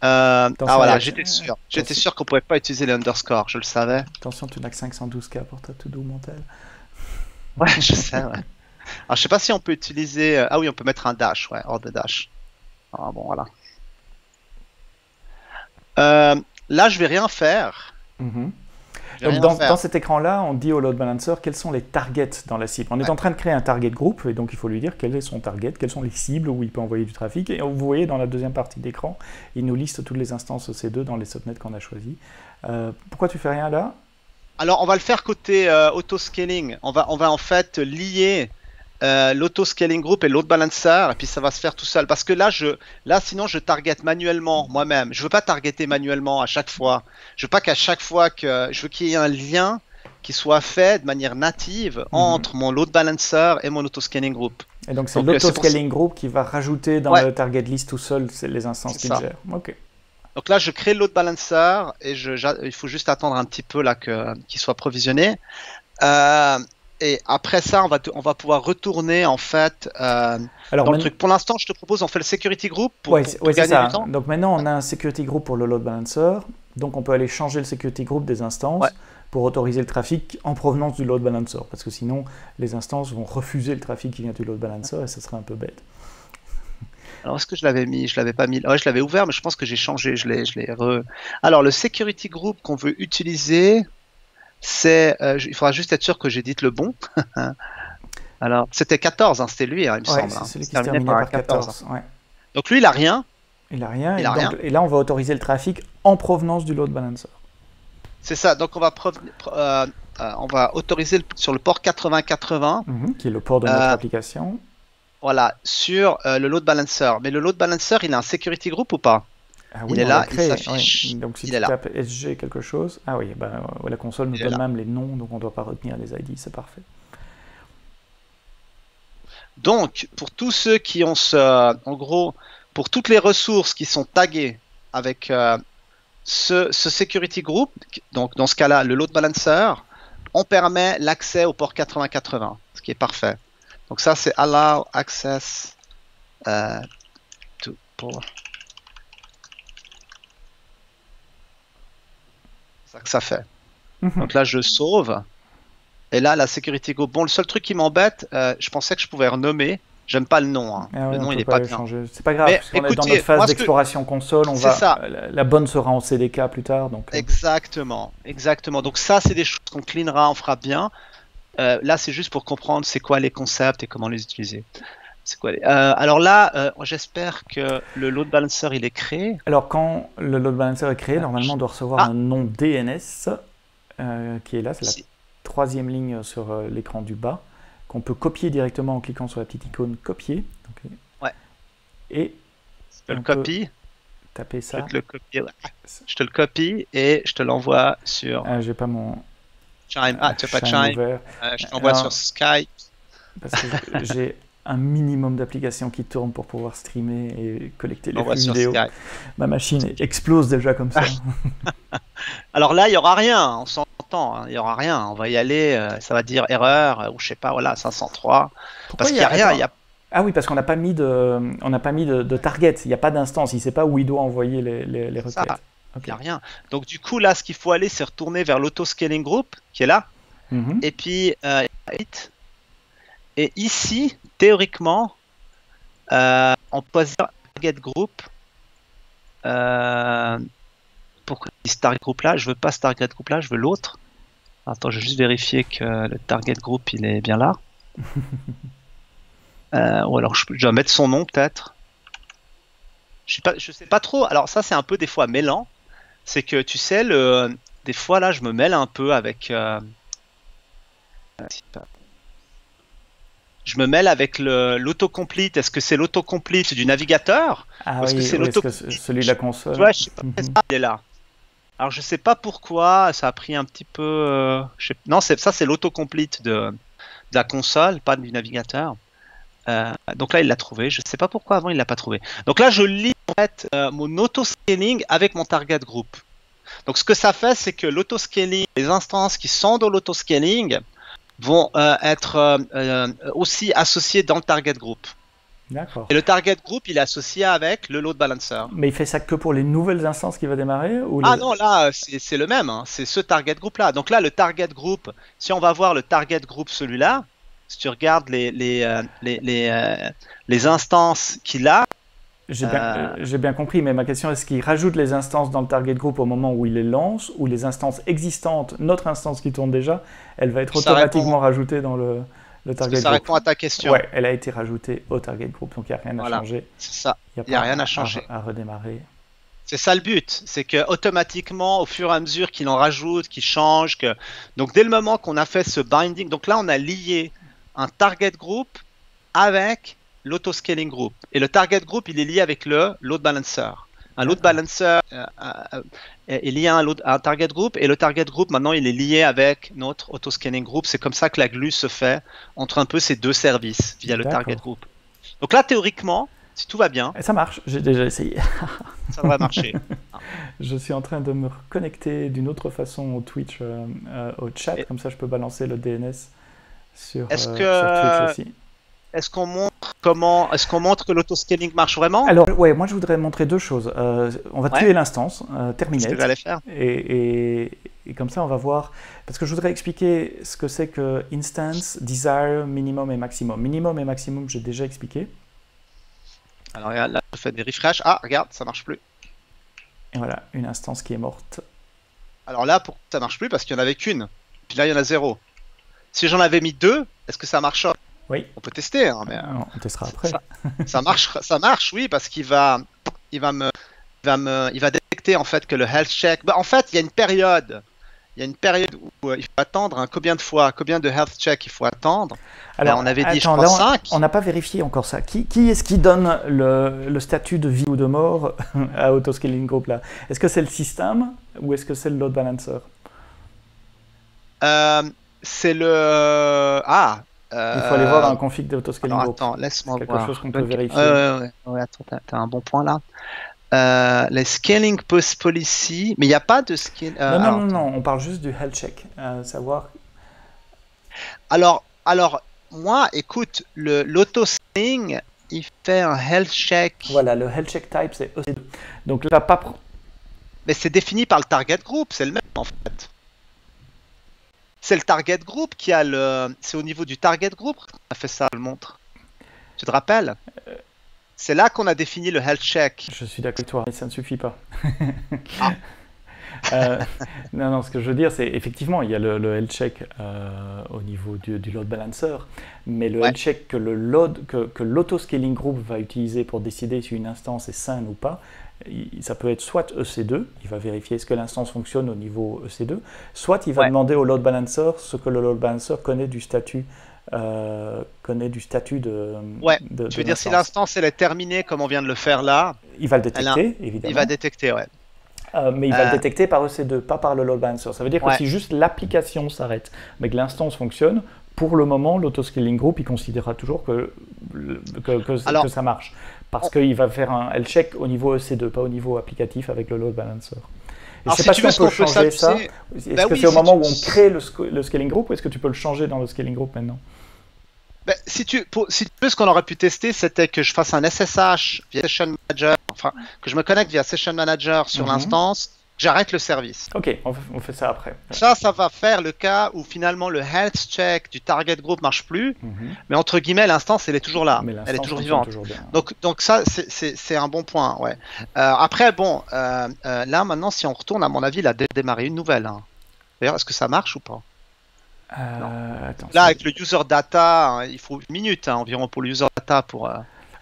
Voilà, j'étais sûr qu'on pouvait pas utiliser les underscores, je le savais. Attention, tu n'as que 512K pour ta to-do mentale. Ouais, je sais, ouais. Alors, je sais pas si on peut utiliser. Ah oui, on peut mettre un dash, ouais, hors de dash. Ah bon, voilà. Là, je vais rien faire. Donc dans cet écran-là, on dit au load balancer quels sont les targets dans la cible. On est en train de créer un target group, et donc il faut lui dire quel est son target, quelles sont les cibles où il peut envoyer du trafic. Et vous voyez dans la deuxième partie d'écran, il nous liste toutes les instances EC2 dans les subnets qu'on a choisis. Pourquoi tu fais rien là? Alors on va le faire côté auto-scaling. On va en fait lier l'auto-scaling group et load balancer, et puis ça va se faire tout seul. Parce que là, sinon, je target manuellement moi-même. Je veux pas targeter manuellement à chaque fois. Je veux pas qu'à chaque fois je veux qu'il y ait un lien qui soit fait de manière native entre mon load balancer et mon auto-scaling group. Et donc c'est l'auto-scaling group qui va rajouter dans le target list tout seul les instances qu'il gère. Ok. Donc là, je crée le load balancer et il faut juste attendre un petit peu là qu'il soit provisionné. Et après ça, on va pouvoir retourner en fait dans le truc. Pour l'instant, je te propose, on fait le security group pour gagner du temps. Donc maintenant, on a un security group pour le load balancer. Donc on peut aller changer le security group des instances pour autoriser le trafic en provenance du load balancer. Parce que sinon, les instances vont refuser le trafic qui vient du load balancer et ça serait un peu bête. Alors, est-ce que je l'avais mis? Je l'avais pas mis. Ouais, je l'avais ouvert, mais je pense que j'ai changé. Alors, le security group qu'on veut utiliser, il faudra juste être sûr que j'édite le bon. Alors, c'était 14, hein, c'était lui, hein, il me semble. C'est celui qui se terminait par 14. Donc lui, il a rien. Il a rien. Et là, on va autoriser le trafic en provenance du load balancer. C'est ça. Donc on va autoriser sur le port 8080, qui est le port de notre application. Voilà, sur le load balancer. Mais le load balancer, il a un security group ou pas? Ah oui, il est là, il s'affiche. Ouais. Donc si tu tapes SG quelque chose, ah oui, la console nous donne même les noms, donc on ne doit pas retenir les ID, c'est parfait. Donc, pour tous ceux qui ont en gros, pour toutes les ressources qui sont taguées avec ce security group, donc dans ce cas-là, le load balancer, on permet l'accès au port 8080, ce qui est parfait. Donc ça, c'est allow access to port. C'est ça que ça fait. Donc là, je sauve. Et là, la security group. Bon, le seul truc qui m'embête, je pensais que je pouvais renommer. J'aime pas le nom. Hein. Ah ouais, le nom, il n'est pas bien. C'est pas grave, parce qu'on est dans notre phase d'exploration console. La bonne sera en CDK plus tard. Donc, Exactement. Donc ça, c'est des choses qu'on cleanera, on fera bien. Là, c'est juste pour comprendre c'est quoi les concepts et comment les utiliser. Alors là, j'espère que le load balancer il est créé. Alors quand le load balancer est créé, normalement on doit recevoir un nom DNS qui est là, c'est la troisième ligne sur l'écran du bas, qu'on peut copier directement en cliquant sur la petite icône copier. Ouais. Et je le copie. Taper ça. Je te le copie et je te l'envoie sur. J'ai pas mon. Chime. Tu n'as pas Chime. Je t'envoie sur Skype. Parce que j'ai un minimum d'applications qui tournent pour pouvoir streamer et collecter les flux vidéo. Ma machine explose déjà comme ça. Alors là, il n'y aura rien. On s'entend temps, hein. Il n'y aura rien. On va y aller, ça va dire erreur, ou je sais pas, voilà, 503. Pourquoi Parce qu'il n'y a rien. Ah oui, parce qu'on n'a pas mis de target. Il n'y a pas d'instance. Il ne sait pas où il doit envoyer les requêtes. Il n'y a rien. Donc du coup, là, ce qu'il faut aller, c'est retourner vers l'autoscaling group, qui est là. Et puis, et ici, théoriquement, on peut dire target group. Pourquoi ce target group là? Je veux pas ce target group là, je veux l'autre. Attends, je vais juste vérifier que le target group il est bien là. Ou alors je dois mettre son nom peut-être. Je sais pas trop. Alors ça c'est un peu des fois mêlant. C'est que tu sais des fois là je me mêle un peu avec. Je me mêle avec l'autocomplete. Est-ce que c'est l'autocomplete du navigateur? Ah Est-ce oui, que c'est celui de la console. Tu vois, je sais pas, il est là. Alors je sais pas pourquoi, ça a pris un petit peu. Non, ça c'est l'autocomplete de la console, pas du navigateur. Donc là il l'a trouvé. Je sais pas pourquoi avant il l'a pas trouvé. Donc là je lis en fait mon autoscaling avec mon target group. Donc ce que ça fait, c'est que l'autoscaling, les instances qui sont dans l'autoscaling vont être aussi associées dans le target group. D'accord. Et le target group, il est associé avec le load balancer. Mais il fait ça que pour les nouvelles instances qui va démarrer ou Ah non, là, c'est le même. Hein. C'est ce target group-là. Donc là, le target group, si on va voir le target group celui-là, si tu regardes les instances qu'il a. J'ai bien compris, mais ma question est-ce qu'il rajoute les instances dans le target group au moment où il les lance, ou les instances existantes, notre instance qui tourne déjà, elle va être automatiquement rajoutée dans le target group. Ça répond à ta question. Ouais, elle a été rajoutée au target group, donc il n'y a rien à changer. C'est ça. Il n'y a rien à changer. À redémarrer. C'est ça le but, c'est que automatiquement, au fur et à mesure qu'il en rajoute, qu'il change, donc dès le moment qu'on a fait ce binding, donc là on a lié un target group avec l'autoscaling group. Et le target group, il est lié avec le load balancer. Un load balancer est lié à un target group, et le target group, maintenant, il est lié avec notre autoscaling group. C'est comme ça que la glue se fait entre un peu ces deux services via le target group. Donc là, théoriquement, si tout va bien... Et ça marche, j'ai déjà essayé. Ça va marcher. Je suis en train de me reconnecter d'une autre façon au Twitch, au chat, comme ça je peux balancer le DNS sur Twitch aussi. Est-ce qu'on montre que l'autoscaling marche vraiment? Alors, ouais, moi je voudrais montrer deux choses. On va tuer l'instance, terminer. C'est ce que j'allais faire. Et comme ça, on va voir. Parce que je voudrais expliquer ce que c'est que instance, desire, minimum et maximum. Minimum et maximum, j'ai déjà expliqué. Alors, regarde, là, je fais des refresh. Ah, regarde, ça marche plus. Et voilà, une instance qui est morte. Alors là, pourquoi ça marche plus? Parce qu'il n'y en avait qu'une. Puis là, il y en a 0. Si j'en avais mis 2, est-ce que ça marche? Oui. On peut tester, hein, mais on testera après. Ça marche, oui, parce qu'il va détecter en fait que le health check. Bah, en fait, il y a une période où il faut attendre. Combien de health check il faut attendre? Alors, on avait dit, je crois, 5. On n'a pas vérifié encore ça. Qui est-ce qui donne le statut de vie ou de mort à Autoscaling Group là? Est-ce que c'est le système ou est-ce que c'est le load balancer? C'est le il faut aller voir dans le config d'Autoscaling Group. Attends, laisse-moi voir. Quelque chose qu'on peut vérifier. Ouais, attends, t'as un bon point là. Les scaling post policy, mais il n'y a pas de scaling. Non, on parle juste du health check. Savoir. Alors, moi, écoute, l'autoscaling, il fait un health check. Voilà, le health check type, c'est EC2. Donc là, pas. Mais c'est défini par le target group, c'est le même en fait. C'est le target group qui a c'est au niveau du target group qu'on a fait ça, je le montre. Tu te rappelles? C'est là qu'on a défini le health check. Je suis d'accord avec toi, mais ça ne suffit pas. Non, ce que je veux dire, c'est effectivement, il y a le health check au niveau du load balancer, mais le health check que l'autoscaling group va utiliser pour décider si une instance est saine ou pas, ça peut être soit EC2, il va vérifier est-ce que l'instance fonctionne au niveau EC2, soit il va demander au load balancer ce que le load balancer connaît du statut de tu veux dire si l'instance elle est terminée comme on vient de le faire là, il va le détecter, évidemment. Il va détecter, ouais. Mais il va le détecter par EC2, pas par le load balancer. Ça veut dire que si juste l'application s'arrête, mais que l'instance fonctionne, pour le moment, l'autoscaling group, il considérera toujours que ça marche. Parce qu'il va faire un health check au niveau EC2, pas au niveau applicatif avec le load balancer. je Alors, sais si pas tu si veux, on ce qu'on peut peut changer ça. s'amuser. Est-ce Ben que oui, c'est au si moment où tu... on crée le scaling group ou est-ce que tu peux le changer dans le scaling group maintenant? Ben, si tu veux, ce qu'on aurait pu tester, c'était que je fasse un SSH via Session Manager, enfin, que je me connecte via Session Manager sur Mhm. l'instance, que j'arrête le service. Ok, on fait ça après. Ouais. Ça va faire le cas où finalement le health check du target group marche plus, Mhm. mais entre guillemets, l'instance, elle est toujours là, Mais elle est l'instance toujours fonctionne vivante. toujours bien. Donc ça, c'est un bon point, ouais. Après, bon, là maintenant, si on retourne, à mon avis, il a démarré une nouvelle, hein. D'ailleurs, est-ce que ça marche ou pas? Non. Attends, Là, avec le user data, hein, il faut une minute hein, environ pour le user data pour. ouais,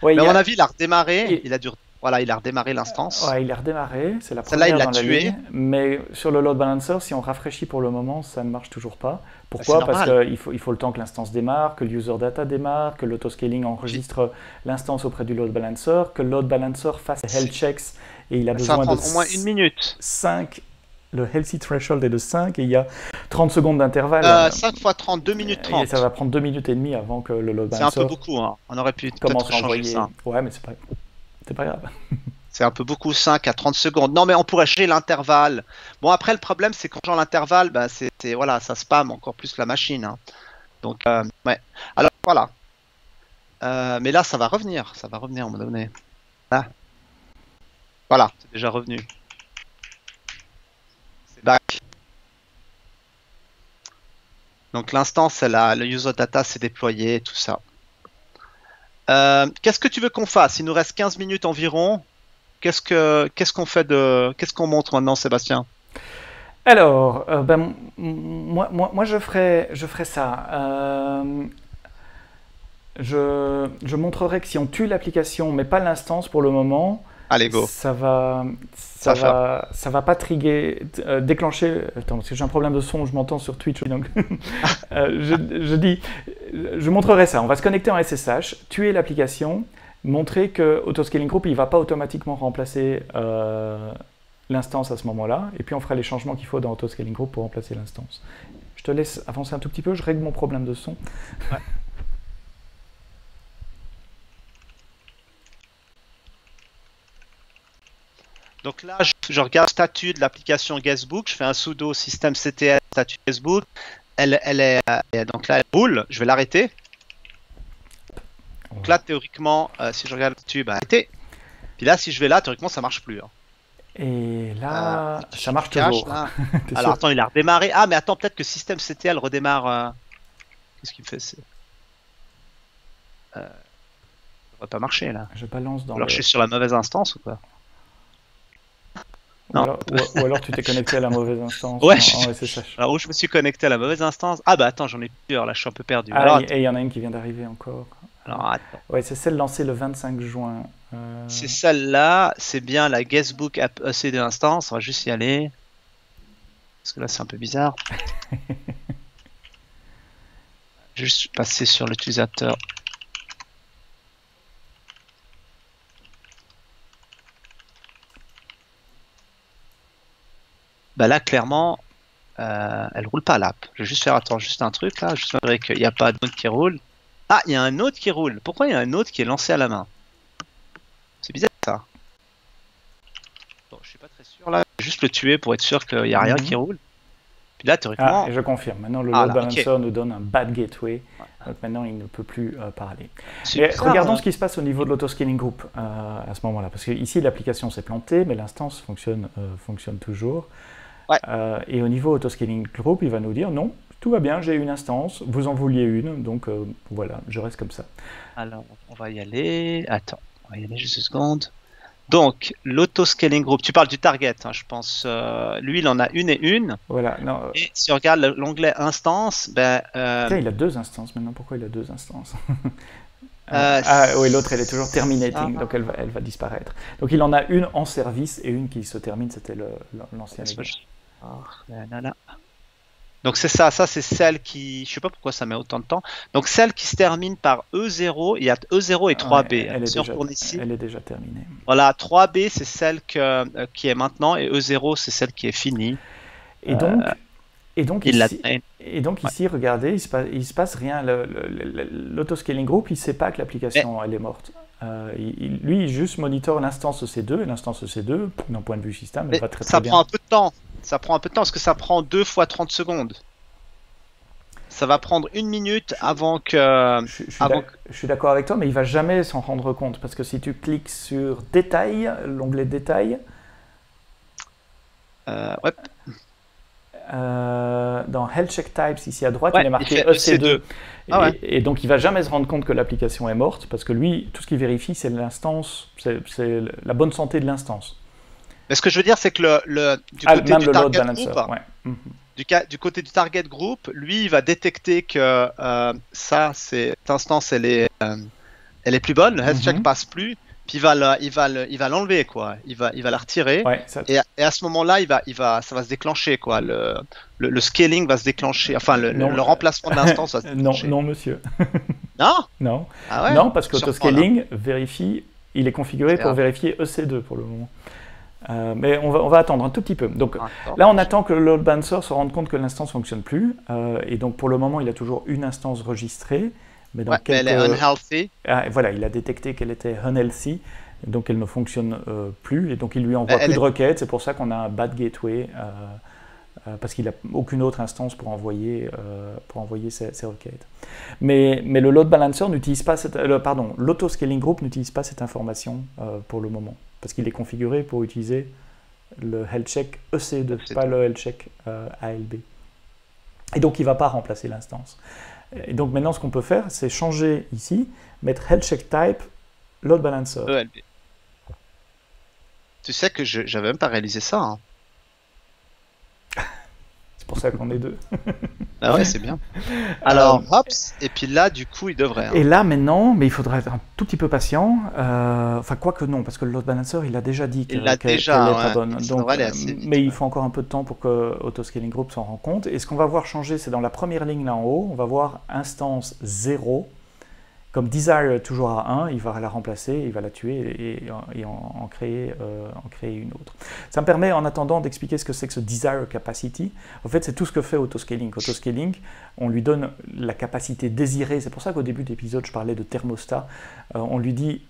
Mais il à y mon a... avis, il a redémarré. il- Voilà, il a redémarré l'instance. Ouais, il est redémarré, c'est la Celle-là, il première l'a dans la tué. ligne, mais sur le load balancer, si on rafraîchit pour le moment, ça ne marche toujours pas. Bah, c'est Pourquoi? Parce normal. qu'il faut le temps que l'instance démarre, que le user data démarre, que l'autoscaling Puis, enregistre l'instance auprès du load balancer, que le load balancer fasse les health checks, et il a ça va besoin de prendre au moins une minute. 5, le healthy threshold est de 5, et il y a 30 secondes d'intervalle. 5 x 30, 2 minutes Et ça 30. va prendre 2 minutes et demie avant que le load C'est un peu balancer beaucoup. Hein. On aurait pu commence peut-être à changer envoyer. ça. Ouais, mais c'est pas grave. C'est un peu beaucoup, 5 à 30 secondes. Non, mais on pourrait changer l'intervalle. Bon, après, le problème, c'est qu'en changeant l'intervalle, bah, voilà, ça spam encore plus la machine. Hein. Donc, ouais. Alors, voilà. Mais là, ça va revenir. Ça va revenir à un moment donné. Là. Voilà, c'est déjà revenu. C'est back. Donc, l'instance, le user data s'est déployé, et tout ça. Qu'est-ce que tu veux qu'on fasse? Il nous reste 15 minutes environ. Qu'est-ce qu'on montre maintenant, Sébastien? Alors, ben, moi je ferai ça. Je montrerai que si on tue l'application, mais pas l'instance pour le moment, Allez, go. Ça va. ça va pas déclencher. Attends, parce que j'ai un problème de son, je m'entends sur Twitch, donc je montrerai ça. On va se connecter en SSH, tuer l'application, montrer que Autoscaling Group il va pas automatiquement remplacer l'instance à ce moment-là, et puis on fera les changements qu'il faut dans Autoscaling Group pour remplacer l'instance. Je te laisse avancer un tout petit peu, je règle mon problème de son. Ouais. Donc là, je regarde le statut de l'application Guestbook, je fais un sudo systemctl statut Guestbook, donc là, elle roule, je vais l'arrêter. Donc là, théoriquement, si je regarde le statut, bah, arrêter. Puis là, si je vais là, théoriquement, ça marche plus. Hein. Et là, ça marche cache, toujours. là. T'es Alors sûr? attends, il a redémarré. Ah, mais attends, peut-être que systemctl redémarre. Qu'est-ce qu'il fait? Ça devrait pas marcher là. Je balance dans Alors le... je suis sur la mauvaise instance ou quoi? Ou Non. alors, ou alors tu t'es connecté à la mauvaise instance Ouais, en SSH. Alors où je me suis connecté à la mauvaise instance. Ah bah attends, j'en ai plusieurs là, je suis un peu perdu. Ah, Alors, et il y en a une qui vient d'arriver encore. alors attends. Ouais, c'est celle lancée le 25 juin. C'est celle-là, c'est bien la Guestbook app EC de l'instance. On va juste y aller. Parce que là c'est un peu bizarre. Juste passer sur l'utilisateur. Bah là clairement, elle roule pas l'app. Je vais juste faire juste un truc là, juste m'assurer qu'il n'y a pas d'autre qui roule. Ah, il y a un autre qui roule. Pourquoi il y a un autre qui est lancé à la main? C'est bizarre ça. Bon, je suis pas très sûr là. Je vais juste le tuer pour être sûr qu'il n'y a rien qui roule. Puis là, théoriquement. Ah, et je confirme. Maintenant, le Ah, load là, balancer ok. nous donne un bad gateway. Donc maintenant, il ne peut plus parler. C'est Mais bizarre, regardons hein. ce qui se passe au niveau de l'autoscaling group à ce moment-là. Parce que ici, l'application s'est plantée, mais l'instance fonctionne toujours. Ouais. Et au niveau autoscaling group, il va nous dire non, tout va bien, j'ai une instance, vous en vouliez une, donc voilà, je reste comme ça. Alors, on va y aller. Attends, on va y aller juste une seconde. Donc, l'autoscaling group, tu parles du target, hein, je pense. Lui, il en a une et une. Voilà. Non, Et si on regarde l'onglet instance, ben. tiens, il a deux instances maintenant. Pourquoi il a deux instances? Oui, l'autre, elle est toujours terminating, donc elle va disparaître. Donc il en a une en service et une qui se termine, c'était l'ancien. Donc c'est ça c'est celle qui, je sais pas pourquoi ça met autant de temps. Donc celle qui se termine par E0, il y a E0 et 3B. Ouais, Si on retourne ici, elle est déjà terminée. voilà, 3B c'est celle qui est maintenant et E0 c'est celle qui est finie. Et donc il ici, l'a. Regardez, il se passe rien. L'autoscaling group, il ne sait pas que l'application elle est morte. Lui, il juste monitore l'instance EC2, et l'instance EC2, d'un point de vue système, elle Mais va très ça bien. prend un peu de temps. Ça prend un peu de temps parce que ça prend 2 fois 30 secondes. Ça va prendre 1 minute avant que. Je suis d'accord avec toi, mais il va jamais s'en rendre compte, parce que si tu cliques sur Détail, l'onglet Détail, Ouais, dans Health Check Types, ici à droite, ouais, il est marqué fait EC2. Ah ouais. Et donc il va jamais se rendre compte que l'application est morte, parce que lui, tout ce qu'il vérifie, c'est l'instance, c'est la bonne santé de l'instance. Mais ce que je veux dire, c'est que du côté Même du le load target balancer. group, Ouais. Mhm. du côté du target group, lui, il va détecter que cette instance, elle est plus bonne, le health check Mhm. passe plus, puis il va l'enlever, quoi. Il va la retirer. Ouais, Et à ce moment-là, ça va se déclencher, quoi. Le scaling va se déclencher, enfin, Non. le remplacement de l'instance va se non, déclencher. non, monsieur. Non? Non, Ah ouais? non, parce Surprendre, qu'autoscaling vérifie, il est configuré C'est pour grave. vérifier EC2 pour le moment. Mais on va attendre un tout petit peu. Donc Ah, d'accord. là, on attend que le load balancer se rende compte que l'instance ne fonctionne plus. Et donc pour le moment, il a toujours une instance registrée. Mais dans Ouais, mais elle est unhealthy. voilà, il a détecté qu'elle était unhealthy, donc elle ne fonctionne plus. Et donc il lui envoie Elle plus est- de requêtes. C'est pour ça qu'on a un bad gateway, parce qu'il n'a aucune autre instance pour envoyer ses requêtes. Mais le load balancer n'utilise pas l'autoscaling group n'utilise pas cette information pour le moment, parce qu'il est configuré pour utiliser le health check EC2, pas le health check ALB. Et donc il ne va pas remplacer l'instance. Et donc maintenant, ce qu'on peut faire, c'est changer ici, mettre health check type load balancer. ELB. Tu sais que j'avais même pas réalisé ça. Hein. C'est pour ça qu'on est deux. Ah ouais, c'est bien. Alors, hop, et puis là, du coup, il devrait. Hein. Et là, maintenant, mais il faudra être un tout petit peu patient. Enfin, quoi que non, parce que le load balancer, il a déjà dit qu'elle n'est pas bonne. Ça devrait aller assez vite, mais il faut encore un peu de temps pour que Autoscaling Group s'en rende compte. Et ce qu'on va voir changer, c'est dans la première ligne là en haut, on va voir instance 0. Comme desire est toujours à 1, il va la remplacer, il va la tuer et en créer une autre. Ça me permet en attendant d'expliquer ce que c'est que ce desire capacity. En fait, c'est tout ce que fait Autoscaling. Autoscaling, on lui donne la capacité désirée. C'est pour ça qu'au début de l'épisode, je parlais de thermostat. On lui dit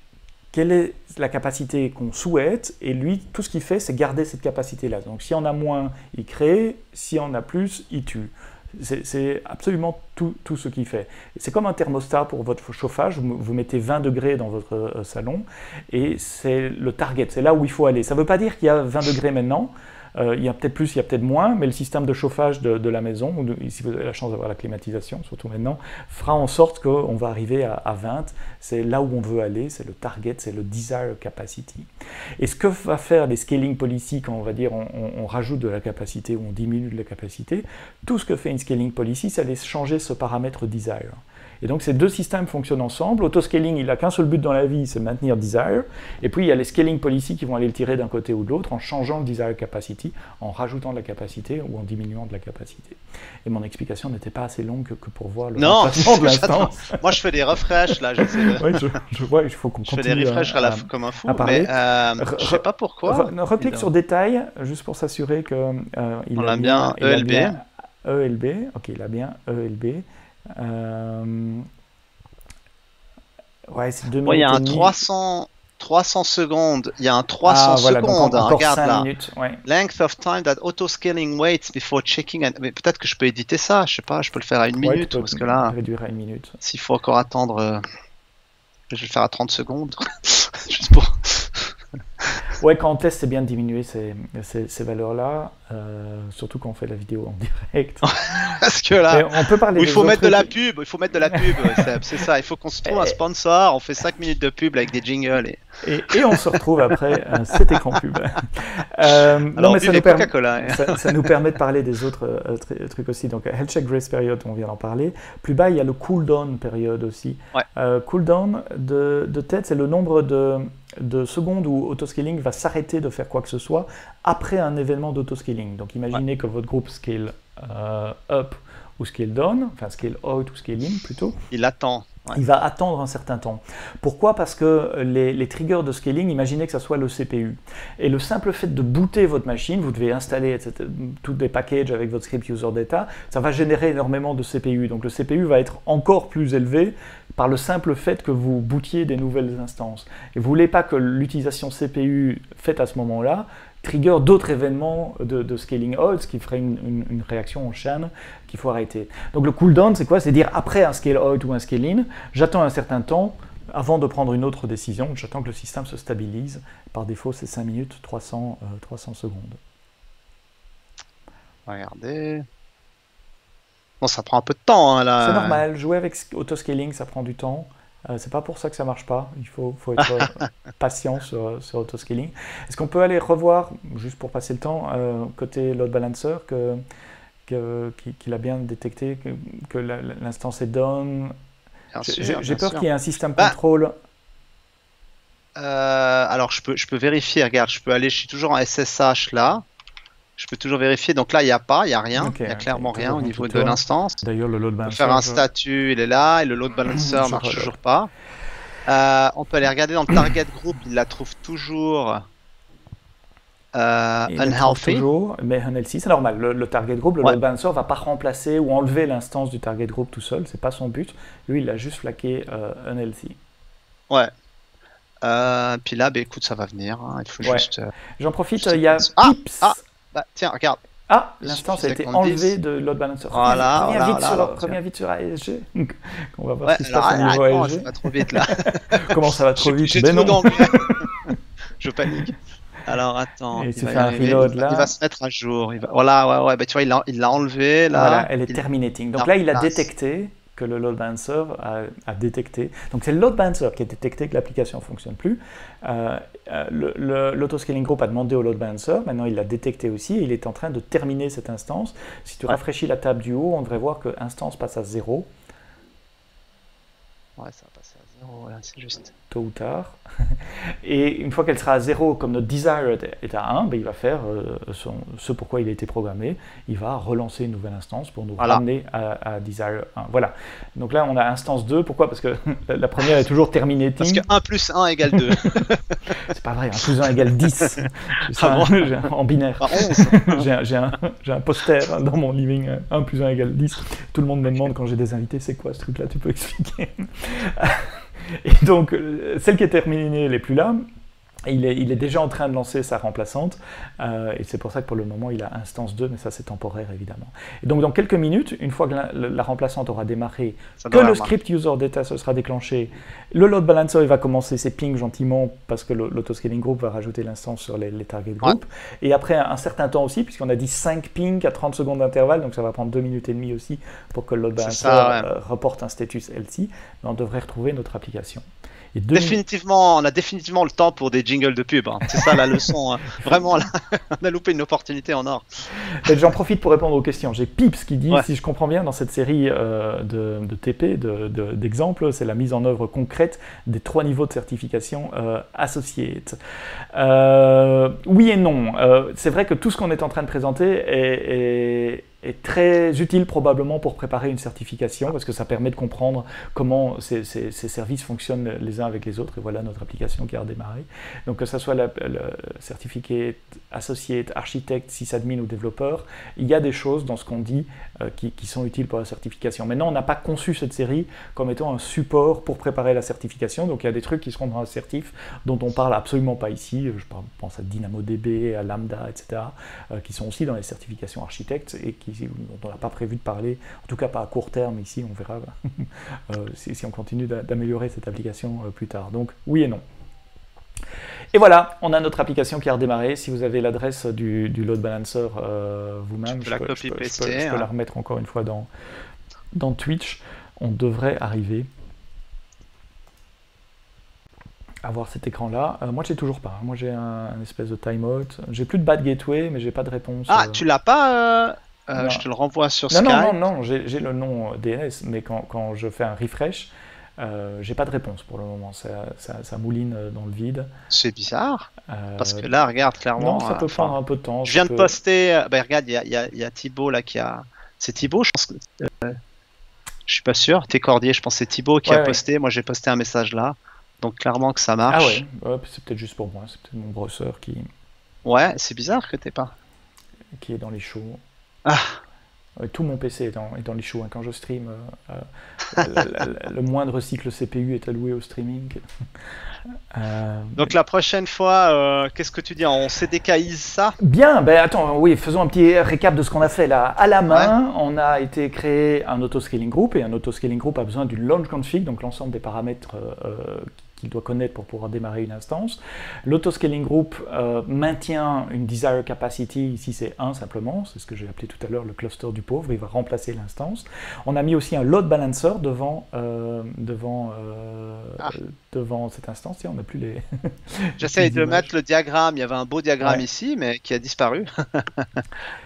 quelle est la capacité qu'on souhaite, et lui, tout ce qu'il fait, c'est garder cette capacité-là. Donc, si on a moins, il crée, si on a plus, il tue. C'est absolument tout ce qu'il fait. C'est comme un thermostat pour votre chauffage, vous mettez 20 degrés dans votre salon, et c'est le target, c'est là où il faut aller. Ça ne veut pas dire qu'il y a 20 degrés maintenant, il y a peut-être plus, il y a peut-être moins, mais le système de chauffage de la maison, ou si vous avez la chance d'avoir la climatisation, surtout maintenant, fera en sorte qu'on va arriver à 20. C'est là où on veut aller, c'est le target, c'est le desire capacity. Et ce que va faire les scaling policy, quand on va dire on rajoute de la capacité ou on diminue de la capacité, tout ce que fait une scaling policy, c'est aller changer ce paramètre desire. Et donc ces deux systèmes fonctionnent ensemble. Autoscaling, il n'a qu'un seul but dans la vie, c'est maintenir desire. Et puis il y a les scaling policy qui vont aller le tirer d'un côté ou de l'autre en changeant le desire capacity, en rajoutant de la capacité ou en diminuant de la capacité. Et mon explication n'était pas assez longue que pour voir le remplacement de l'instance. Moi je fais des refresh là, j'essaie de... Ouais, il faut qu'on continue. Je fais des refresh comme un fou, mais je sais pas pourquoi. Reclique sur détail, juste pour s'assurer que on a bien ELB. ELB, ok, il a bien ELB. Ouais, c'est 2 minutes. Il y a un 300 secondes. Il y a un 300 secondes. Donc regarde 5 là. minutes, ouais. Length of time that auto-scaling waits before checking. Mais peut-être que je peux éditer ça. Je sais pas. Je peux le faire à 1 minute parce que là, réduire à 1 minute. S'il faut encore attendre, je vais le faire à 30 secondes. Juste pour. Ouais, quand on teste, c'est bien de diminuer ces valeurs-là, surtout quand on fait la vidéo en direct. Parce que là, on peut parler il faut mettre de la pub, c'est ça, il faut qu'on se trouve un sponsor, on fait 5 minutes de pub avec des jingles. Et on se retrouve après cet écran pub. Alors, non, mais ça nous permet de parler des autres trucs aussi. Donc, Health Check Grace Period, on vient d'en parler. Plus bas, il y a le Cooldown Period aussi. Ouais. Cooldown, de tête, c'est le nombre de secondes où Autoscaling va s'arrêter de faire quoi que ce soit après un événement d'autoscaling. Donc imaginez que votre groupe scale up ou scale down, enfin scale out ou scale in plutôt. Il attend. Ouais. Il va attendre un certain temps. Pourquoi? Parce que les triggers de scaling, imaginez que ça soit le CPU. Et le simple fait de booter votre machine, vous devez installer tous des packages avec votre script user data, ça va générer énormément de CPU. Donc le CPU va être encore plus élevé par le simple fait que vous bootiez des nouvelles instances. Et vous ne voulez pas que l'utilisation CPU faite à ce moment-là trigger d'autres événements de scaling out, ce qui ferait une réaction en chaîne qu'il faut arrêter. Donc le cooldown, c'est quoi? C'est dire après un scale out ou un scale in, j'attends un certain temps avant de prendre une autre décision, j'attends que le système se stabilise. Par défaut, c'est 5 minutes, 300 secondes. Regardez. Bon, ça prend un peu de temps, hein, là. C'est normal, jouer avec autoscaling, ça prend du temps. C'est pas pour ça que ça marche pas. Il faut être patient sur autoscaling. Est-ce qu'on peut aller revoir, juste pour passer le temps, côté load balancer, qu'il a bien détecté que l'instance est down? J'ai peur qu'il y ait un système control. Alors, je peux vérifier. Regarde, je suis toujours en SSH là. Je peux toujours vérifier. Donc là, il n'y a rien. Okay, il n'y a clairement rien au niveau de toi. l'instance. D'ailleurs, le load On peut balancer. faire un statut, il est là. Et le load balancer ne marche toujours pas. On peut aller regarder dans le target group. Il la trouve toujours unhealthy. Toujours, mais unhealthy, c'est normal. Le target group, le load balancer ne va pas remplacer ou enlever l'instance du target group tout seul. C'est pas son but. Lui, il a juste flaqué unhealthy. Ouais. Puis là, bah, écoute, ça va venir. Hein. Il faut juste. J'en profite, il y a Pips. Bah, tiens, regarde. Ah, l'instance a été enlevée de load balancer. Voilà, reviens vite sur ASG. On va voir ce qui se passe au niveau ASG. Ça va trop vite là. Comment ça va trop vite? J'ai trop d'anglais. Je panique. Alors attends. Il fait un reload là. Il va se mettre à jour. Voilà, ouais, bah, tu vois, il l'a enlevé là. Voilà, elle est terminating. Donc là, il a détecté que le load balancer a détecté. Donc c'est le load balancer qui a détecté que l'application ne fonctionne plus. L'autoscaling group a demandé au load balancer, maintenant il l'a détecté aussi et il est en train de terminer cette instance. Si tu rafraîchis la table du haut, on devrait voir que instance passe à 0. Ouais, ça va passer à 0, là, c'est juste. Tôt ou tard. Et une fois qu'elle sera à 0, comme notre desire est à 1, ben il va faire ce pourquoi il a été programmé. Il va relancer une nouvelle instance pour nous ramener à desire 1. Voilà. Donc là, on a instance 2. Pourquoi? Parce que la première est toujours terminating. Parce que 1 plus 1 égale 2. C'est pas vrai, 1 plus 1 égale 10. En binaire. J'ai un poster dans mon living, 1 plus 1 égale 10. Tout le monde me demande quand j'ai des invités, c'est quoi ce truc-là? Tu peux expliquer? Et donc, celle qui est terminée n'est plus là. Il est déjà en train de lancer sa remplaçante. Et c'est pour ça que pour le moment, il a instance 2, mais ça, c'est temporaire, évidemment. Et donc, dans quelques minutes, une fois que la remplaçante aura démarré, que le script user data se sera déclenché, le load balancer il va commencer ses pings gentiment parce que l'autoscaling group va rajouter l'instance sur les target group. Et après un certain temps aussi, puisqu'on a dit 5 pings à 30 secondes d'intervalle, donc ça va prendre 2 minutes et demie aussi pour que le load balancer reporte un status healthy, on devrait retrouver notre application. On a définitivement le temps pour des jingles de pub. Hein. C'est ça la leçon. Hein. Vraiment, là, on a loupé une opportunité en or. J'en profite pour répondre aux questions. J'ai Pips qui dit, si je comprends bien, dans cette série de TP, d'exemples, c'est la mise en œuvre concrète des 3 niveaux de certification associate. Oui et non. C'est vrai que tout ce qu'on est en train de présenter est très utile probablement pour préparer une certification parce que ça permet de comprendre comment ces services fonctionnent les uns avec les autres et voilà notre application qui a redémarré. Donc que ce soit le certificat associate, architecte, sysadmin ou développeur, il y a des choses dans ce qu'on dit qui sont utiles pour la certification. Maintenant, on n'a pas conçu cette série comme étant un support pour préparer la certification, donc il y a des trucs qui seront dans la certif dont on parle absolument pas ici, je pense à DynamoDB, à Lambda, etc., qui sont aussi dans les certifications architectes et dont on n'a pas prévu de parler, en tout cas pas à court terme ici, on verra si on continue d'améliorer cette application plus tard. Donc oui et non. Et voilà, on a notre application qui a redémarré. Si vous avez l'adresse du load balancer vous-même, je peux la remettre encore une fois dans Twitch. On devrait arriver à voir cet écran-là. Moi, je l'ai toujours pas. Moi, j'ai un espèce de timeout. J'ai plus de bad gateway, mais j'ai pas de réponse. Ah, tu l'as pas je te le renvoie sur Skype. Non, j'ai le nom DNS, mais quand je fais un refresh, j'ai pas de réponse pour le moment. Ça mouline dans le vide. C'est bizarre. Parce que là, regarde, clairement. Non, ça peut prendre un peu de temps. Je viens de poster. Bah, regarde, il y a Thibaut là qui a. C'est Thibaut, je pense que. Je suis pas sûr. T'es Cordier, je pense que c'est Thibaut qui a posté. Moi, j'ai posté un message là. Donc, clairement que ça marche. Ah ouais, c'est peut-être juste pour moi. C'est peut-être mon brosseur qui. Ouais, c'est bizarre que t'es pas. Qui est dans les shows. Ah. Tout mon PC est dans les choux. Quand je stream, le moindre cycle CPU est alloué au streaming. Donc la prochaine fois, qu'est-ce que tu dis? On CDKise ça? Bien, attends, oui, faisons un petit récap de ce qu'on a fait là. À la main, on a été créé un autoscaling group, et un autoscaling group a besoin d'une launch config, donc l'ensemble des paramètres qu'il doit connaître pour pouvoir démarrer une instance. L'autoscaling group maintient une desired capacity, ici c'est 1 simplement, c'est ce que j'ai appelé tout à l'heure le cluster du pauvre, il va remplacer l'instance. On a mis aussi un load balancer devant cette instance, on n'a plus les... J'essaie de mettre le diagramme, il y avait un beau diagramme ici, mais qui a disparu.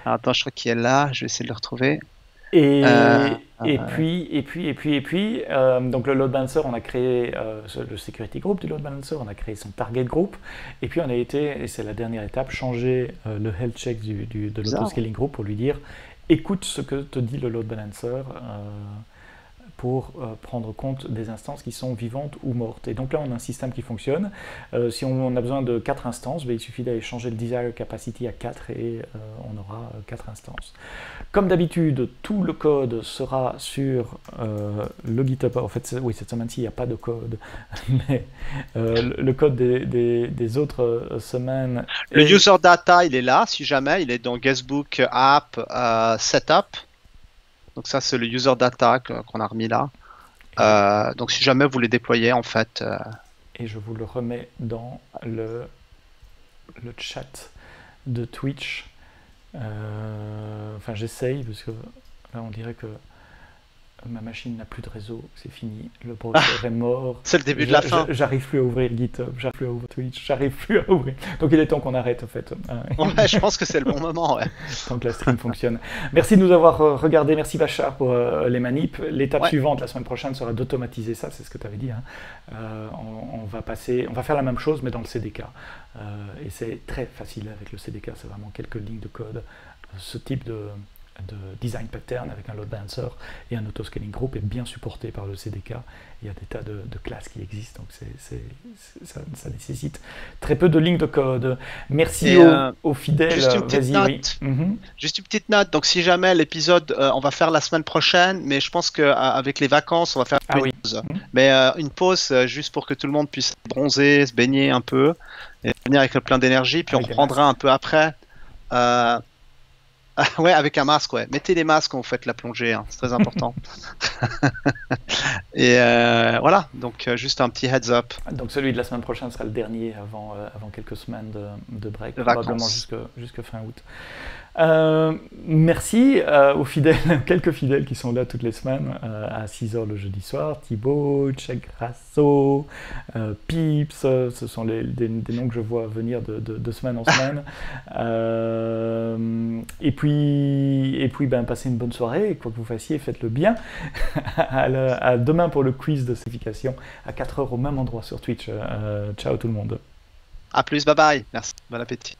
Alors, attends, je crois qu'il est là, je vais essayer de le retrouver. Et puis, donc le load balancer, on a créé le security group du load balancer, on a créé son target group, et puis on a été, et c'est la dernière étape, changer le health check de l'autoscaling group pour lui dire écoute ce que te dit le load balancer pour prendre compte des instances qui sont vivantes ou mortes. Et donc là, on a un système qui fonctionne. Si on a besoin de 4 instances, il suffit d'aller changer le desired capacity à 4 et on aura 4 instances. Comme d'habitude, tout le code sera sur le GitHub. En fait, oui, cette semaine-ci, il n'y a pas de code, mais le code des autres semaines... Le user data, il est là, si jamais. Il est dans Guestbook App Setup. Donc ça, c'est le user data qu'on a remis là. Donc si jamais vous les déployez, en fait... Et je vous le remets dans le chat de Twitch. Enfin, j'essaye, parce que là, on dirait que ma machine n'a plus de réseau, c'est fini, le browser est mort. C'est le début de la fin. J'arrive plus à ouvrir GitHub, j'arrive plus à ouvrir Twitch, j'arrive plus à ouvrir. Donc il est temps qu'on arrête en fait. Ouais, je pense que c'est le bon moment. Ouais. Tant que la stream fonctionne. Merci de nous avoir regardé, merci Bachar pour les manips. L'étape suivante la semaine prochaine sera d'automatiser ça, c'est ce que tu avais dit. On va faire la même chose mais dans le CDK. Et c'est très facile avec le CDK, c'est vraiment quelques lignes de code. Ce type de design pattern avec un load balancer et un autoscaling group est bien supporté par le CDK. Il y a des tas de classes qui existent, donc ça nécessite très peu de lignes de code. Merci aux fidèles. Juste une petite note. Juste une petite note. Donc si jamais l'épisode, on va faire la semaine prochaine, mais je pense qu'avec les vacances, on va faire une pause. Mais une pause juste pour que tout le monde puisse bronzer, se baigner un peu, et venir avec le plein d'énergie, puis on reprendra un peu après. Ouais, avec un masque, ouais. Mettez les masques quand vous faites la plongée, c'est très important. Et voilà, donc juste un petit heads up. Donc celui de la semaine prochaine sera le dernier avant quelques semaines de break, probablement jusque fin août. Merci aux fidèles, quelques fidèles qui sont là toutes les semaines à 6h le jeudi soir. Thibaut, Check Grasso, Pips, ce sont des noms que je vois venir de semaine en semaine. Et puis passez une bonne soirée, et quoi que vous fassiez, faites-le bien. à demain pour le quiz de certification à 4h au même endroit sur Twitch. Ciao tout le monde. À plus, bye bye. Merci, bon appétit.